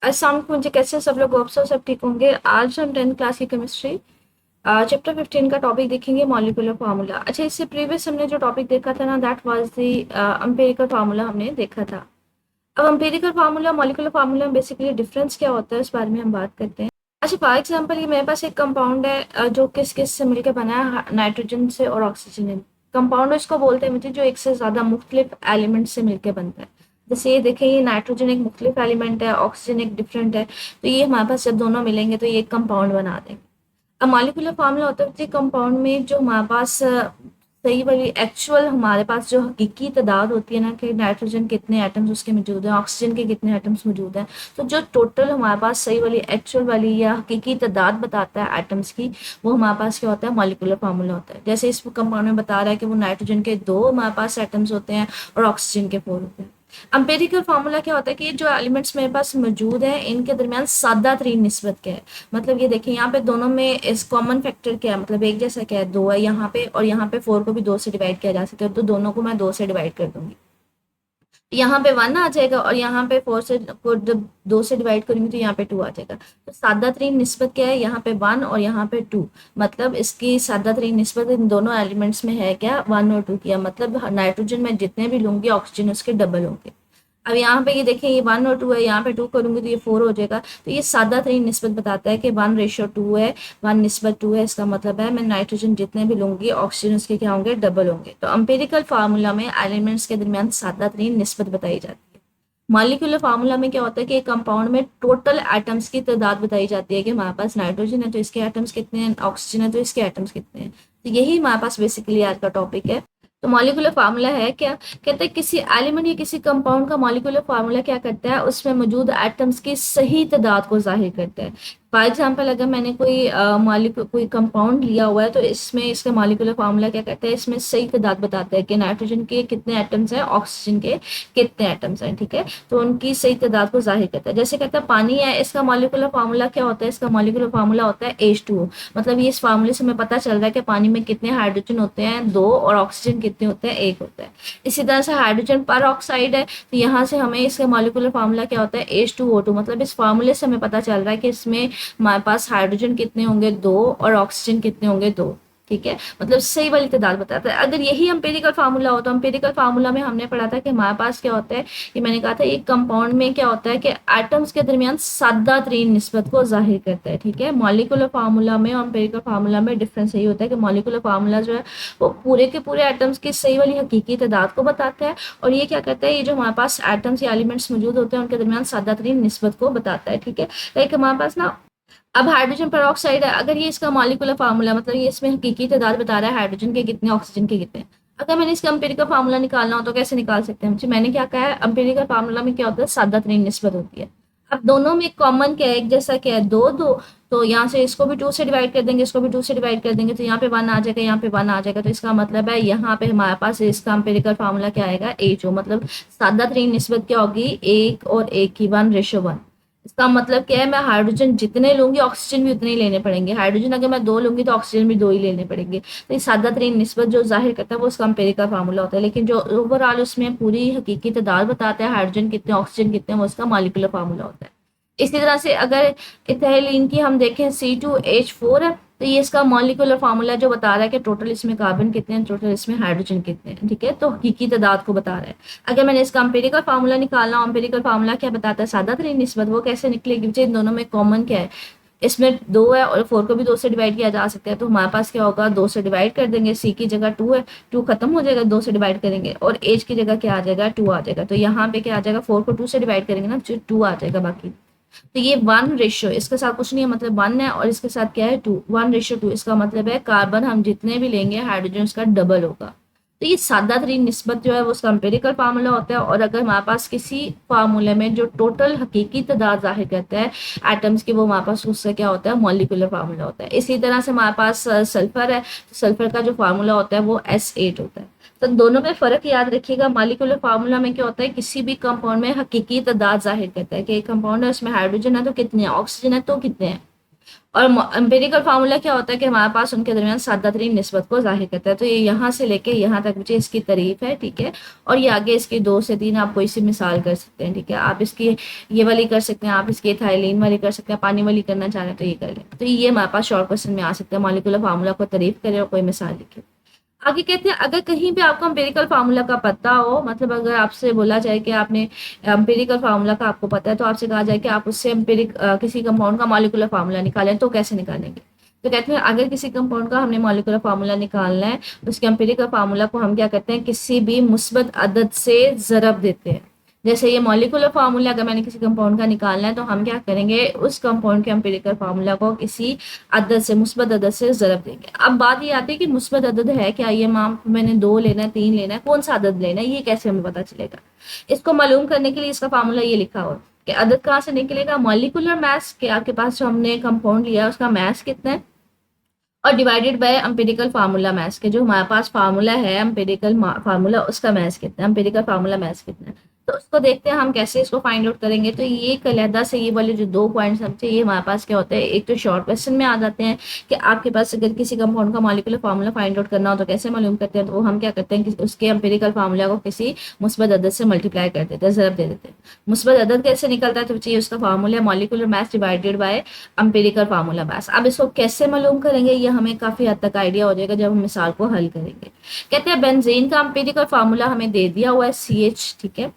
अस्सलाम वालेकुम जी, कैसे हैं सब लोग? होप सो सब ठीक होंगे। आज हम 10th क्लास की केमिस्ट्री चैप्टर 15 का टॉपिक देखेंगे, मॉलिक्यूलर फार्मूला। अच्छा, इससे प्रीवियस हमने जो टॉपिक देखा था ना, that was the empirical formula हमने देखा था। अब एम्पिरिकल फार्मूला मॉलिक्यूलर फार्मूला में बेसिकली डिफरेंस क्या होता है उस बारे में हम बात करते हैं। अच्छा, फॉर एग्जाम्पल ये मेरे पास एक कंपाउंड है जो किस किस से मिलकर बना है, नाइट्रोजन से और ऑक्सीजन। कंपाउंड इसको बोलते हैं मुझे जो एक से ज़्यादा मुख्तलिफ एलिमेंट से मिलकर बनता है। जैसे ये देखें, ये नाइट्रोजन एक मुख्तलिफ एलिमेंट है, ऑक्सीजन एक डिफरेंट है, तो ये हमारे पास जब दोनों मिलेंगे तो ये एक कंपाउंड बना देंगे। अब मॉलिक्यूलर फार्मूला होता है कंपाउंड में जो हमारे पास सही वाली एक्चुअल हमारे पास जो हकीकी तादाद होती है ना, कि नाइट्रोजन कितने एटम्स उसके मौजूद हैं, ऑक्सीजन के कितने एटम्स मौजूद हैं, तो जो टोटल हमारे पास सही वाली एक्चुअल वाली या हकीकी तादाद बताता है एटम्स की, वो हमारे पास क्या होता है, मॉलिक्यूलर फार्मूला होता है। जैसे इस कंपाउंड में बता रहा है कि वो नाइट्रोजन के 2 हमारे पास एटम्स होते हैं और ऑक्सीजन के 4 होते हैं। एम्पिरिकल फार्मूला क्या होता है कि जो एलिमेंट्स मेरे पास मौजूद हैं इनके दरमियान सादा तरीन निस्बत क्या है। मतलब ये देखिए, यहाँ पे दोनों में इस कॉमन फैक्टर क्या है, मतलब एक जैसा क्या है, 2 है यहाँ पे, और यहाँ पे 4 को भी 2 से डिवाइड किया जा सकता है, तो दोनों को मैं 2 से डिवाइड कर दूंगी। यहाँ पे 1 आ जाएगा और यहाँ पे 4 से को जब 2 से डिवाइड करेंगे तो यहाँ पे 2 आ जाएगा। तो सादा तरीन निस्बत क्या है, यहाँ पे 1 और यहाँ पे 2। मतलब इसकी सादा तरीन निस्बत इन दोनों एलिमेंट्स में है क्या, 1 और 2 किया। मतलब नाइट्रोजन में जितने भी लूंगी ऑक्सीजन उसके डबल होंगे। अब यहाँ पे ये देखें, ये 1 और 2 है, यहाँ पे 2 करूंगी तो ये 4 हो जाएगा। तो ये सादा तरीन निस्बत बताता है कि 1:2 है, 1:2 है। इसका मतलब है मैं नाइट्रोजन जितने भी लूंगी ऑक्सीजन उसके क्या होंगे, डबल होंगे। तो एम्पिरिकल फार्मूला में एलिमेंट्स के दरमियान सादा तरीन निस्बत बताई जाती है। मॉलिक्यूलर फार्मूला में क्या होता है कि एक कंपाउंड में टोटल एटम्स की तादाद बताई जाती है कि हमारे पास नाइट्रोजन है तो इसके एटम्स कितने हैं, ऑक्सीजन है तो इसके एटम्स कितने हैं। तो यही हमारे पास बेसिकली आज का टॉपिक है। तो मॉलिक्यूलर फार्मूला है क्या, कहते हैं किसी एलिमेंट या किसी कंपाउंड का मॉलिक्यूलर फार्मूला क्या करता है, उसमें मौजूद एटम्स की सही तादाद को जाहिर करता है। फॉर एग्जाम्पल, अगर मैंने कोई कंपाउंड लिया हुआ है तो इसमें इसका मॉलिक्यूलर फार्मूला क्या करता है, इसमें सही तादाद बताता है कि नाइट्रोजन के कितने एटम्स हैं, ऑक्सीजन के कितने एटम्स हैं। ठीक है, तो उनकी सही तादाद को जाहिर करता है। जैसे कहता है पानी है, इसका मॉलिक्यूलर फार्मूला क्या होता है, इसका मॉलिक्यूलर फार्मूला होता है H2O। मतलब ये इस फार्मूले से हमें पता चल रहा है कि पानी में कितने हाइड्रोजन होते हैं, 2, और ऑक्सीजन कितने होते हैं, 1 होता है। इसी तरह से हाइड्रोजन पर ऑक्साइड है, तो यहाँ से हमें इसका मॉलिक्यूलर फार्मूला क्या होता है, H2O2। मतलब इस फार्मूले से हमें पता चल रहा है कि इसमें हमारे पास हाइड्रोजन कितने होंगे, 2, और ऑक्सीजन कितने होंगे, 2। ठीक है, मतलब सही वाली तादाद बताता है। अगर यही एम्पिरिकल फार्मूला हो तो एम्पिरिकल फार्मूला में हमने पढ़ा था कि हमारे पास क्या होता है, ये मैंने कहा था एक कंपाउंड में क्या होता है कि एटम्स के दरमियान सादा तरीन निस्बत को जाहिर करता है। ठीक है, मॉलिक्यूलर फार्मूला में और एम्पिरिकल फार्मूला में डिफरेंस यही होता है कि मॉलिक्यूलर फार्मूला जो है वो पूरे के पूरे एटम्स की सही वाली हकीकी तादाद को बताता है, और ये क्या करता है, ये जो हमारे पास एटम्स या एलिमेंट्स मौजूद होते हैं उनके दरमियान सादा तरीन निस्बत को बताता है। ठीक है, लाइक हमारे पास ना, अब हाइड्रोजन पर ऑक्साइड है, अगर ये इसका मॉलिक्यूलर फार्मूला, मतलब ये इसमें हकीकी तादाद बता रहा है हाइड्रोजन के कितने, ऑक्सीजन के कितने। अगर मैंने इसका एम्पिरिकल फार्मूला निकालना हो तो कैसे निकाल सकते हैं? मैंने क्या कहा है, एम्पिरिकल फार्मूला में क्या होता है, सादा तरीन निस्बत होती है। अब दोनों में कॉमन क्या है, एक जैसा क्या है, 2 2। तो यहाँ से इसको भी 2 से डिवाइड कर देंगे, इसको भी 2 से डिवाइड कर देंगे, तो यहाँ पे 1 आ जाएगा, यहाँ पे 1 आ जाएगा। तो इसका मतलब है यहाँ पे हमारे पास इसका एम्पिरिकल फार्मूला क्या आएगा, H O। मतलब सादा तरीन निस्बत क्या होगी, 1 और 1 की, 1:1। इसका मतलब क्या है, मैं हाइड्रोजन जितने लूंगी ऑक्सीजन भी उतने ही लेने पड़ेंगे। हाइड्रोजन अगर मैं 2 लूंगी तो ऑक्सीजन भी 2 ही लेने पड़ेंगे। तो ये सादा तरीन निस्बत जो जाहिर करता है वो उसका एम्पिरिकल फार्मूला होता है, लेकिन जो ओवरऑल उसमें पूरी हकीकी तादाद बताता है हाइड्रोजन कितने, ऑक्सीजन कितने, वो उसका मॉलिक्यूलर फार्मूला होता है। इसी तरह से अगर इथाइलिन की हम देखें, C2H4 है, तो ये इसका मॉलिक्यूलर फार्मूला जो बता रहा है कि टोटल इसमें कार्बन कितने हैं, टोटल इसमें हाइड्रोजन कितने हैं। ठीक है, तो हकीकी तादाद को बता रहा है। अगर मैंने इसका एम्पिरिकल फार्मूला निकालना हो, एम्पिरिकल फार्मूला क्या बताता है, सादा तरीन निस्बत, वो कैसे निकलेगी, इन दोनों में कॉमन क्या है, इसमें 2 है और 4 को भी 2 से डिवाइड किया जा सकता है। तो हमारे पास क्या होगा, 2 से डिवाइड कर देंगे, सी की जगह 2 है, 2 खत्म हो जाएगा, 2 से डिवाइड करेंगे, और एज की जगह क्या आ जाएगा, 2 आ जाएगा। तो यहाँ पे क्या आ जाएगा, 4 को 2 से डिवाइड करेंगे ना, 2 आ जाएगा बाकी। तो ये 1 रेशियो, इसके साथ कुछ नहीं है, मतलब 1 है, और इसके साथ क्या है, 2, 1:2। इसका मतलब है कार्बन हम जितने भी लेंगे हाइड्रोजन उसका डबल होगा। तो ये सादा तरीन निस्बत जो है वो उसका एम्पिरिकल फार्मूला होता है। और अगर हमारे पास किसी फार्मूले में जो टोटल हकीकी तादाद जाहिर करता है एटम्स की, वो हमारे पास उससे क्या होता है, मॉलिक्यूलर फार्मूला होता है। इसी तरह से हमारे पास सल्फर है, तो सल्फर का जो फार्मूला होता है वो S8 होता है। तो दोनों में फर्क याद रखिएगा। मॉलिक्यूलर फार्मूला में क्या होता है, किसी भी कंपाउंड में हकीकी तादाद जाहिर करता है कि एक कंपाउंड है उसमें हाइड्रोजन है तो कितने हैं, ऑक्सीजन है तो कितने हैं। और एम्पिरिकल फार्मूला क्या होता है कि हमारे पास उनके दरमियान सादा तरीन निस्बत को जाहिर करता है। तो ये यहाँ से लेके यहाँ तक मुझे इसकी तारीफ है, ठीक है। और ये आगे इसकी 2 से 3 आप कोई सी मिसाल कर सकते हैं, ठीक है। आप इसकी ये वाली कर सकते हैं, आप इसकी इथाइलिन वाली कर सकते हैं, पानी वाली करना चाह रहे हैं तो ये कर लें। तो ये हमारे पास शॉर्ट क्वेश्चन में आ सकता है, मॉलिक्यूलर फार्मूला को तारीफ करें और कोई मिसाल लिखे। आगे कहते हैं अगर कहीं पे आपको एम्पिरिकल फार्मूला का पता हो, मतलब अगर आपसे बोला जाए कि आपने एम्पिरिकल फार्मूला का आपको पता है, तो आपसे कहा जाए कि आप उससे किसी कंपाउंड का मॉलिक्यूलर फार्मूला निकालें, तो कैसे निकालेंगे? तो कहते हैं अगर किसी कंपाउंड का हमने मॉलिक्यूलर फार्मूला निकालना है, उसके एम्पिरिकल फार्मूला को हम क्या करते हैं, किसी भी मुस्बत अदद से ज़रब देते हैं। जैसे ये मॉलिक्यूलर फार्मूला अगर मैंने किसी कंपाउंड का निकालना है, तो हम क्या करेंगे, उस कंपाउंड के एम्पिरिकल फार्मूला को किसी अदद से, मुस्बत अदद से ज़रब देंगे। अब बात ये आती है कि मुस्बत अदद है क्या, ये मैंने 2 लेना है, 3 लेना है, कौन सा अदद लेना है, ये कैसे हमें पता चलेगा? इसको मालूम करने के लिए इसका फार्मूला ये लिखा हुआ कि अदद कहाँ से निकलेगा, मॉलिक्यूलर मास के आपके पास जो हमने कंपाउंड लिया उसका मास कितना है, और divided by empirical formula mass के, जो हमारे पास फार्मूला है एम्पिरिकल फार्मूला, उसका मास कितना है, एम्पिरिकल फार्मूला मास कितना है। तो उसको देखते हैं हम कैसे इसको फाइंड आउट करेंगे। तो ये अलहदा से ये वाले जो 2 पॉइंट्स समझे, ये हमारे पास क्या होते हैं, एक तो शॉर्ट क्वेश्चन में आ जाते हैं कि आपके पास अगर किसी कंपाउंड का मॉलिक्यूलर फार्मूला फाइंड आउट करना हो तो कैसे मालूम करते हैं। तो वो हम क्या करते हैं कि उसके एम्पिरिकल फार्मूला को किसी मुस्बत अदद से मल्टीप्लाई कर देते हैं, ज़रब दे देते हैं। मुस्बत अदद कैसे निकलता है, तो चाहिए उसका formula molecular mass divided by empirical formula mass. अब इसको कैसे मालूम करेंगे, ये हमें काफ़ी हद तक आइडिया हो जाएगा जब हम मिसाल को हल करेंगे। कहते हैं बेंजीन का एम्पिरिकल फार्मूला हमें दे दिया हुआ है CH, ठीक है।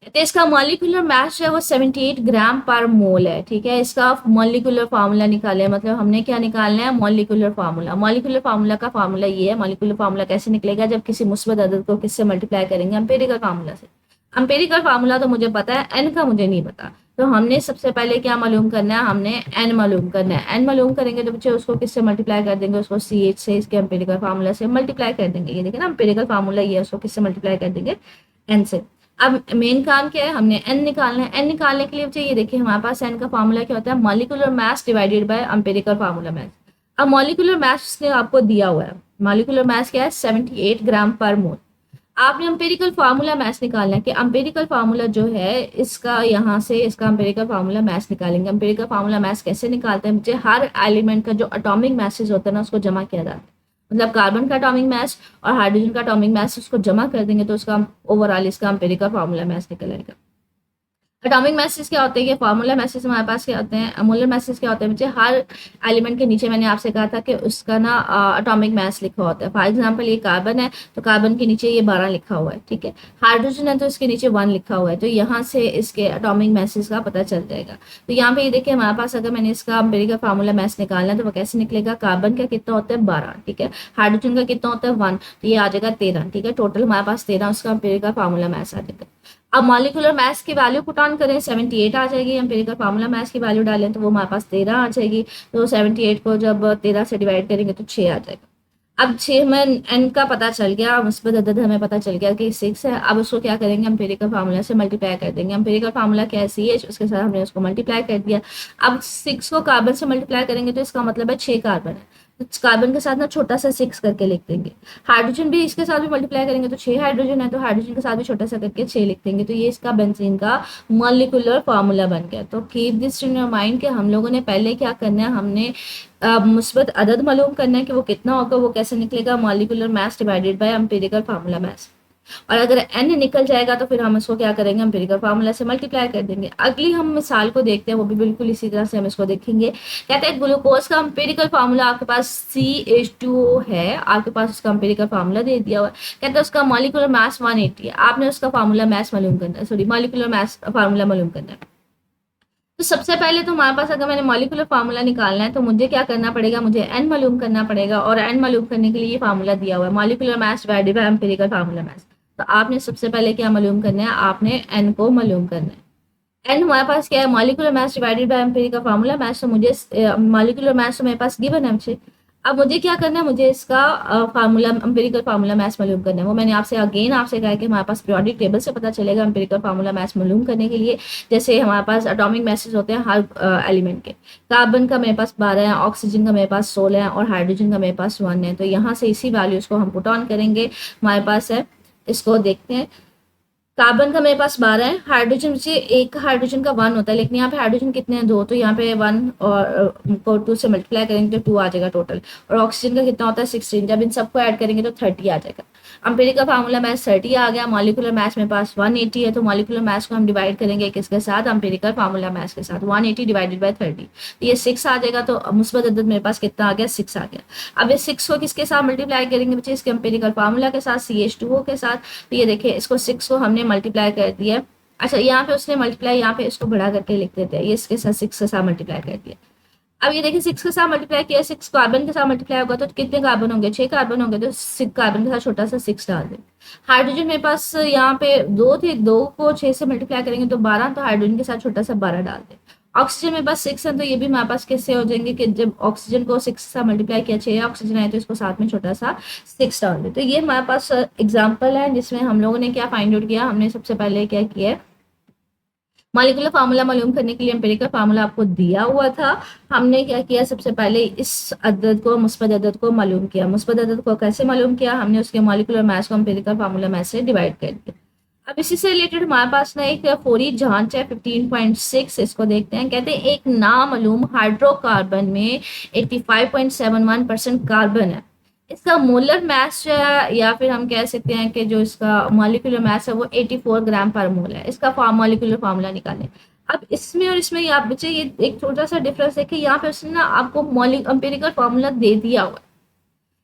तो इसका मॉलिक्यूलर मास जो है वो 78 ग्राम पर मोल है, ठीक है। इसका मॉलिक्यूलर फार्मूला निकाले, मतलब हमने क्या निकालना है, मॉलिक्यूलर फार्मूला। मॉलिक्यूलर फार्मूला का फार्मूला ये है। मॉलिक्यूलर फार्मूला कैसे निकलेगा, जब किसी मुस्बत अदद को किससे मल्टीप्लाई करेंगे, एम्पिरिकल फार्मूला से। एम्पिरिकल फार्मूला तो मुझे पता है, एन का मुझे नहीं पता। तो हमने सबसे पहले क्या मालूम करना है, हमने एन मालूम करना है। एन मालूम करेंगे तो बच्चे उसको किससे मल्टीप्लाई कर देंगे, उसको CH से, इसके एम्पिरिकल फार्मूला से मल्टीप्लाई कर देंगे। ये देखिए ना, एम्पिरिकल फार्मूला ये है, उसको किससे मल्टीप्लाई कर देंगे, एन से। अब मेन काम क्या है, हमने एन निकालना है। एन निकालने के लिए चाहिए, देखिए हमारे पास एन का फार्मूला क्या होता है, molecular mass divided by empirical formula mass. अब मॉलिक्यूलर मास उसने आपको दिया हुआ है, मॉलिक्यूलर मास क्या है, 78 ग्राम पर मोल। आपने एम्पिरिकल फार्मूला मास निकालना है कि एम्पिरिकल फार्मूला जो है इसका, यहाँ से इसका एम्पिरिकल फार्मूला मास निकालेंगे। एम्पिरिकल फार्मूला मास कैसे निकालते हैं, मुझे हर एलिमेंट का जो एटॉमिक मासेस होता है ना, उसको जमा किया जाता है। मतलब कार्बन का एटॉमिक मास और हाइड्रोजन का एटॉमिक मास, उसको जमा कर देंगे तो उसका ओवरऑल इसका एम्पिरिकल फार्मूला मास निकल आएगा। एटॉमिक मैसेज क्या होते हैं, ये फार्मूला मैसेज हमारे पास क्या होते हैं, मोलर मैसेज क्या होते हैं मुझे, हर एलिमेंट के नीचे मैंने आपसे कहा था कि उसका ना एटॉमिक मास लिखा होता है। फॉर एग्जांपल ये कार्बन है तो कार्बन के नीचे ये 12 लिखा हुआ है, ठीक है। हाइड्रोजन है तो इसके नीचे 1 लिखा हुआ है। तो यहाँ से इसके एटॉमिक मैसेज का पता चल जाएगा। तो यहाँ पे ये देखिए हमारे पास अगर मैंने इसका एम्पिरिकल फार्मूला मैस निकालना है तो वो कैसे निकलेगा, कार्बन का कितना होता है 12, ठीक है। हाइड्रोजन का कितना होता है 1, तो ये आ जाएगा 13, ठीक है। टोटल हमारे पास 13 उसका एम्पिरिकल फार्मूला मैस आ जाएगा। अब मॉलिक्यूलर मास की वैल्यू पुट ऑन करें, 78 आ जाएगी। एम्पिरिकल फार्मूला मास की वैल्यू डालें तो वो हमारे पास 13 आ जाएगी। तो 78 को जब 13 से डिवाइड करेंगे तो 6 आ जाएगा। अब 6 में एन का पता चल गया, मुस्बत अदद हमें पता चल गया कि 6 है। अब उसको क्या करेंगे, एम्पिरिकल फार्मूला से मल्टीप्लाई कर देंगे। एम्पिरिकल फार्मूला क्या है, CH, उसके साथ हमने उसको मल्टीप्लाई कर दिया। अब 6 को कार्बन से मल्टीप्लाई करेंगे तो इसका मतलब है 6 कार्बन है। तो कार्बन के साथ ना छोटा सा 6 करके लिख देंगे। हाइड्रोजन भी इसके साथ भी मल्टीप्लाई करेंगे तो 6 हाइड्रोजन है, तो हाइड्रोजन के साथ भी छोटा सा करके 6 लिख देंगे। तो ये इसका बेंजीन का मॉलिक्यूलर फार्मूला बन गया। तो keep this in your mind कि हम लोगों ने पहले क्या करना है, हमने मुस्बत अदद मालूम करना है कि वो कितना होगा, वो कैसे निकलेगा, molecular mass divided by empirical formula mass. और अगर एन निकल जाएगा तो फिर हम इसको क्या करेंगे, एम्पिरिकल फार्मूला से मल्टीप्लाई कर देंगे। अगली हम मिसाल को देखते हैं, वो भी बिल्कुल इसी तरह से हम इसको देखेंगे। कहते हैं ग्लूकोज का एम्पिरिकल फार्मूला आपके पास CH2O है, आपके पास उसका एम्पिरिकल फार्मूला दे दिया हुआ है। कहते हैं उसका मॉलिक्यूलर मास 180 है, आपने उसका फार्मूला मास मालूम करना है, सॉरी मॉलिक्यूलर मास फार्मूला मालूम करना है। तो सबसे पहले तो हमारे पास अगर मैंने मॉलिक्यूलर फार्मूला निकालना है तो मुझे क्या करना पड़ेगा, मुझे एन मालूम करना पड़ेगा। और एन मालूम करने के लिए ये फार्मूला दिया हुआ है, molecular mass divided by empirical formula mass. तो आपने सबसे पहले क्या मालूम करना है, आपने एन को मालूम करना है। एन हमारे पास क्या है, molecular mass divided by empirical formula mass. तो मुझे मॉलिक्यूलर मास तो मेरे पास गिवन है मुझे। अब मुझे क्या करना है, मुझे इसका फार्मूला एम्पिरिकल फार्मूला मास मालूम करना है। वो मैंने आपसे आपसे कहा है कि हमारे पास पीरियोडिक टेबल से पता चलेगा एम्पिरिकल फार्मूला मास मालूम करने के लिए। जैसे हमारे पास एटॉमिक मासेस होते हैं हर एलिमेंट के। कार्बन का मेरे पास 12 है, ऑक्सीजन का मेरे पास 16 है और हाइड्रोजन का मेरे पास 1 है। तो यहाँ से इसी वैल्यूज को हम पुट ऑन करेंगे, हमारे पास है। इसको देखते हैं, कार्बन का मेरे पास 12 है, हाइड्रोजन से एक हाइड्रोजन का 1 होता है, लेकिन यहाँ पे हाइड्रोजन कितने हैं, 2, तो यहाँ पे 1 और को 2 से मल्टीप्लाई करेंगे तो 2 आ जाएगा टोटल। और ऑक्सीजन का कितना होता है 16, जब इन सबको ऐड करेंगे तो 30 आ जाएगा। अम्पेरिकल फार्मूला मैथ 30 आ गया। मॉलिक्यूलर मास मेरे पास 180 है, तो मॉलिक्यूलर मास को हम डिवाइड करेंगे किसके साथ, अम्पेरिकल फार्मूला मास के साथ। 180 डिवाइडेड बाय 30, तो ये 6 आ जाएगा। तो मुस्बत अदद मेरे पास कितना आ गया, 6 आ गया। अब इस 6 को किसके साथ मल्टीप्लाई करेंगे बच्चे, इसके अम्पेरिकल फार्मूला के साथ, CH2O के साथ। तो ये देखिए इसको 6 को हमने मल्टीप्लाई कर दिया। अच्छा, यहाँ पे उसने मल्टीप्लाई, यहाँ पे इसको बढ़ा करके लिख देते हैं, ये इसके साथ 6 के साथ मल्टीप्लाई कर दिया। अब ये देखिए 6 के साथ मल्टीप्लाई किया, 6 कार्बन के साथ मल्टीप्लाई होगा तो कितने कार्बन होंगे, 6 कार्बन होंगे, तो 6 कार्बन के साथ छोटा सा 6 डाल दें। हाइड्रोजन मेरे पास यहाँ पे 2 थे, 2 को 6 से मल्टीप्लाई करेंगे तो 12, तो हाइड्रोजन के साथ छोटा सा 12 डाल दें। ऑक्सीजन मेरे पास 6 है, तो ये भी हमारे पास किससे हो जाएंगे कि जब ऑक्सीजन को 6 से मल्टीप्लाई किया, 6 ऑक्सीजन आए तो इसको साथ में छोटा सा 6 डाल दें। तो ये हमारे पास एग्जाम्पल है जिसमें हम लोगों ने क्या फाइंड आउट किया। हमने सबसे पहले क्या किया, मॉलिक्यूलर फार्मूला मालूम करने के लिए एम्पिरिकल फार्मूला आपको दिया हुआ था। हमने क्या किया, सबसे पहले इस अदद को, मुस्बत अदद को मालूम किया। मुस्बत अदद को कैसे मालूम किया, हमने उसके मॉलिक्यूलर मास को एम्पिरिकल फार्मूला मास से डिवाइड कर दिया। अब इसी से रिलेटेड हमारे पास ना एक फोरी जांच है 15.6, इसको देखते हैं। कहते हैं एक नामालूम हाइड्रोकार्बन में 85.71% कार्बन है। इसका मोलर मास जो है, या फिर हम कह सकते हैं कि जो इसका मॉलिक्यूलर मास है वो 84 ग्राम पर मोल है। इसका मॉलिक्यूलर फार्मूला निकालें। अब इसमें और इसमें आप बच्चे ये एक छोटा सा डिफरेंस देखिए, यहाँ पे उसने ना आपको एम्पिरिकल फार्मूला दे दिया हुआ है,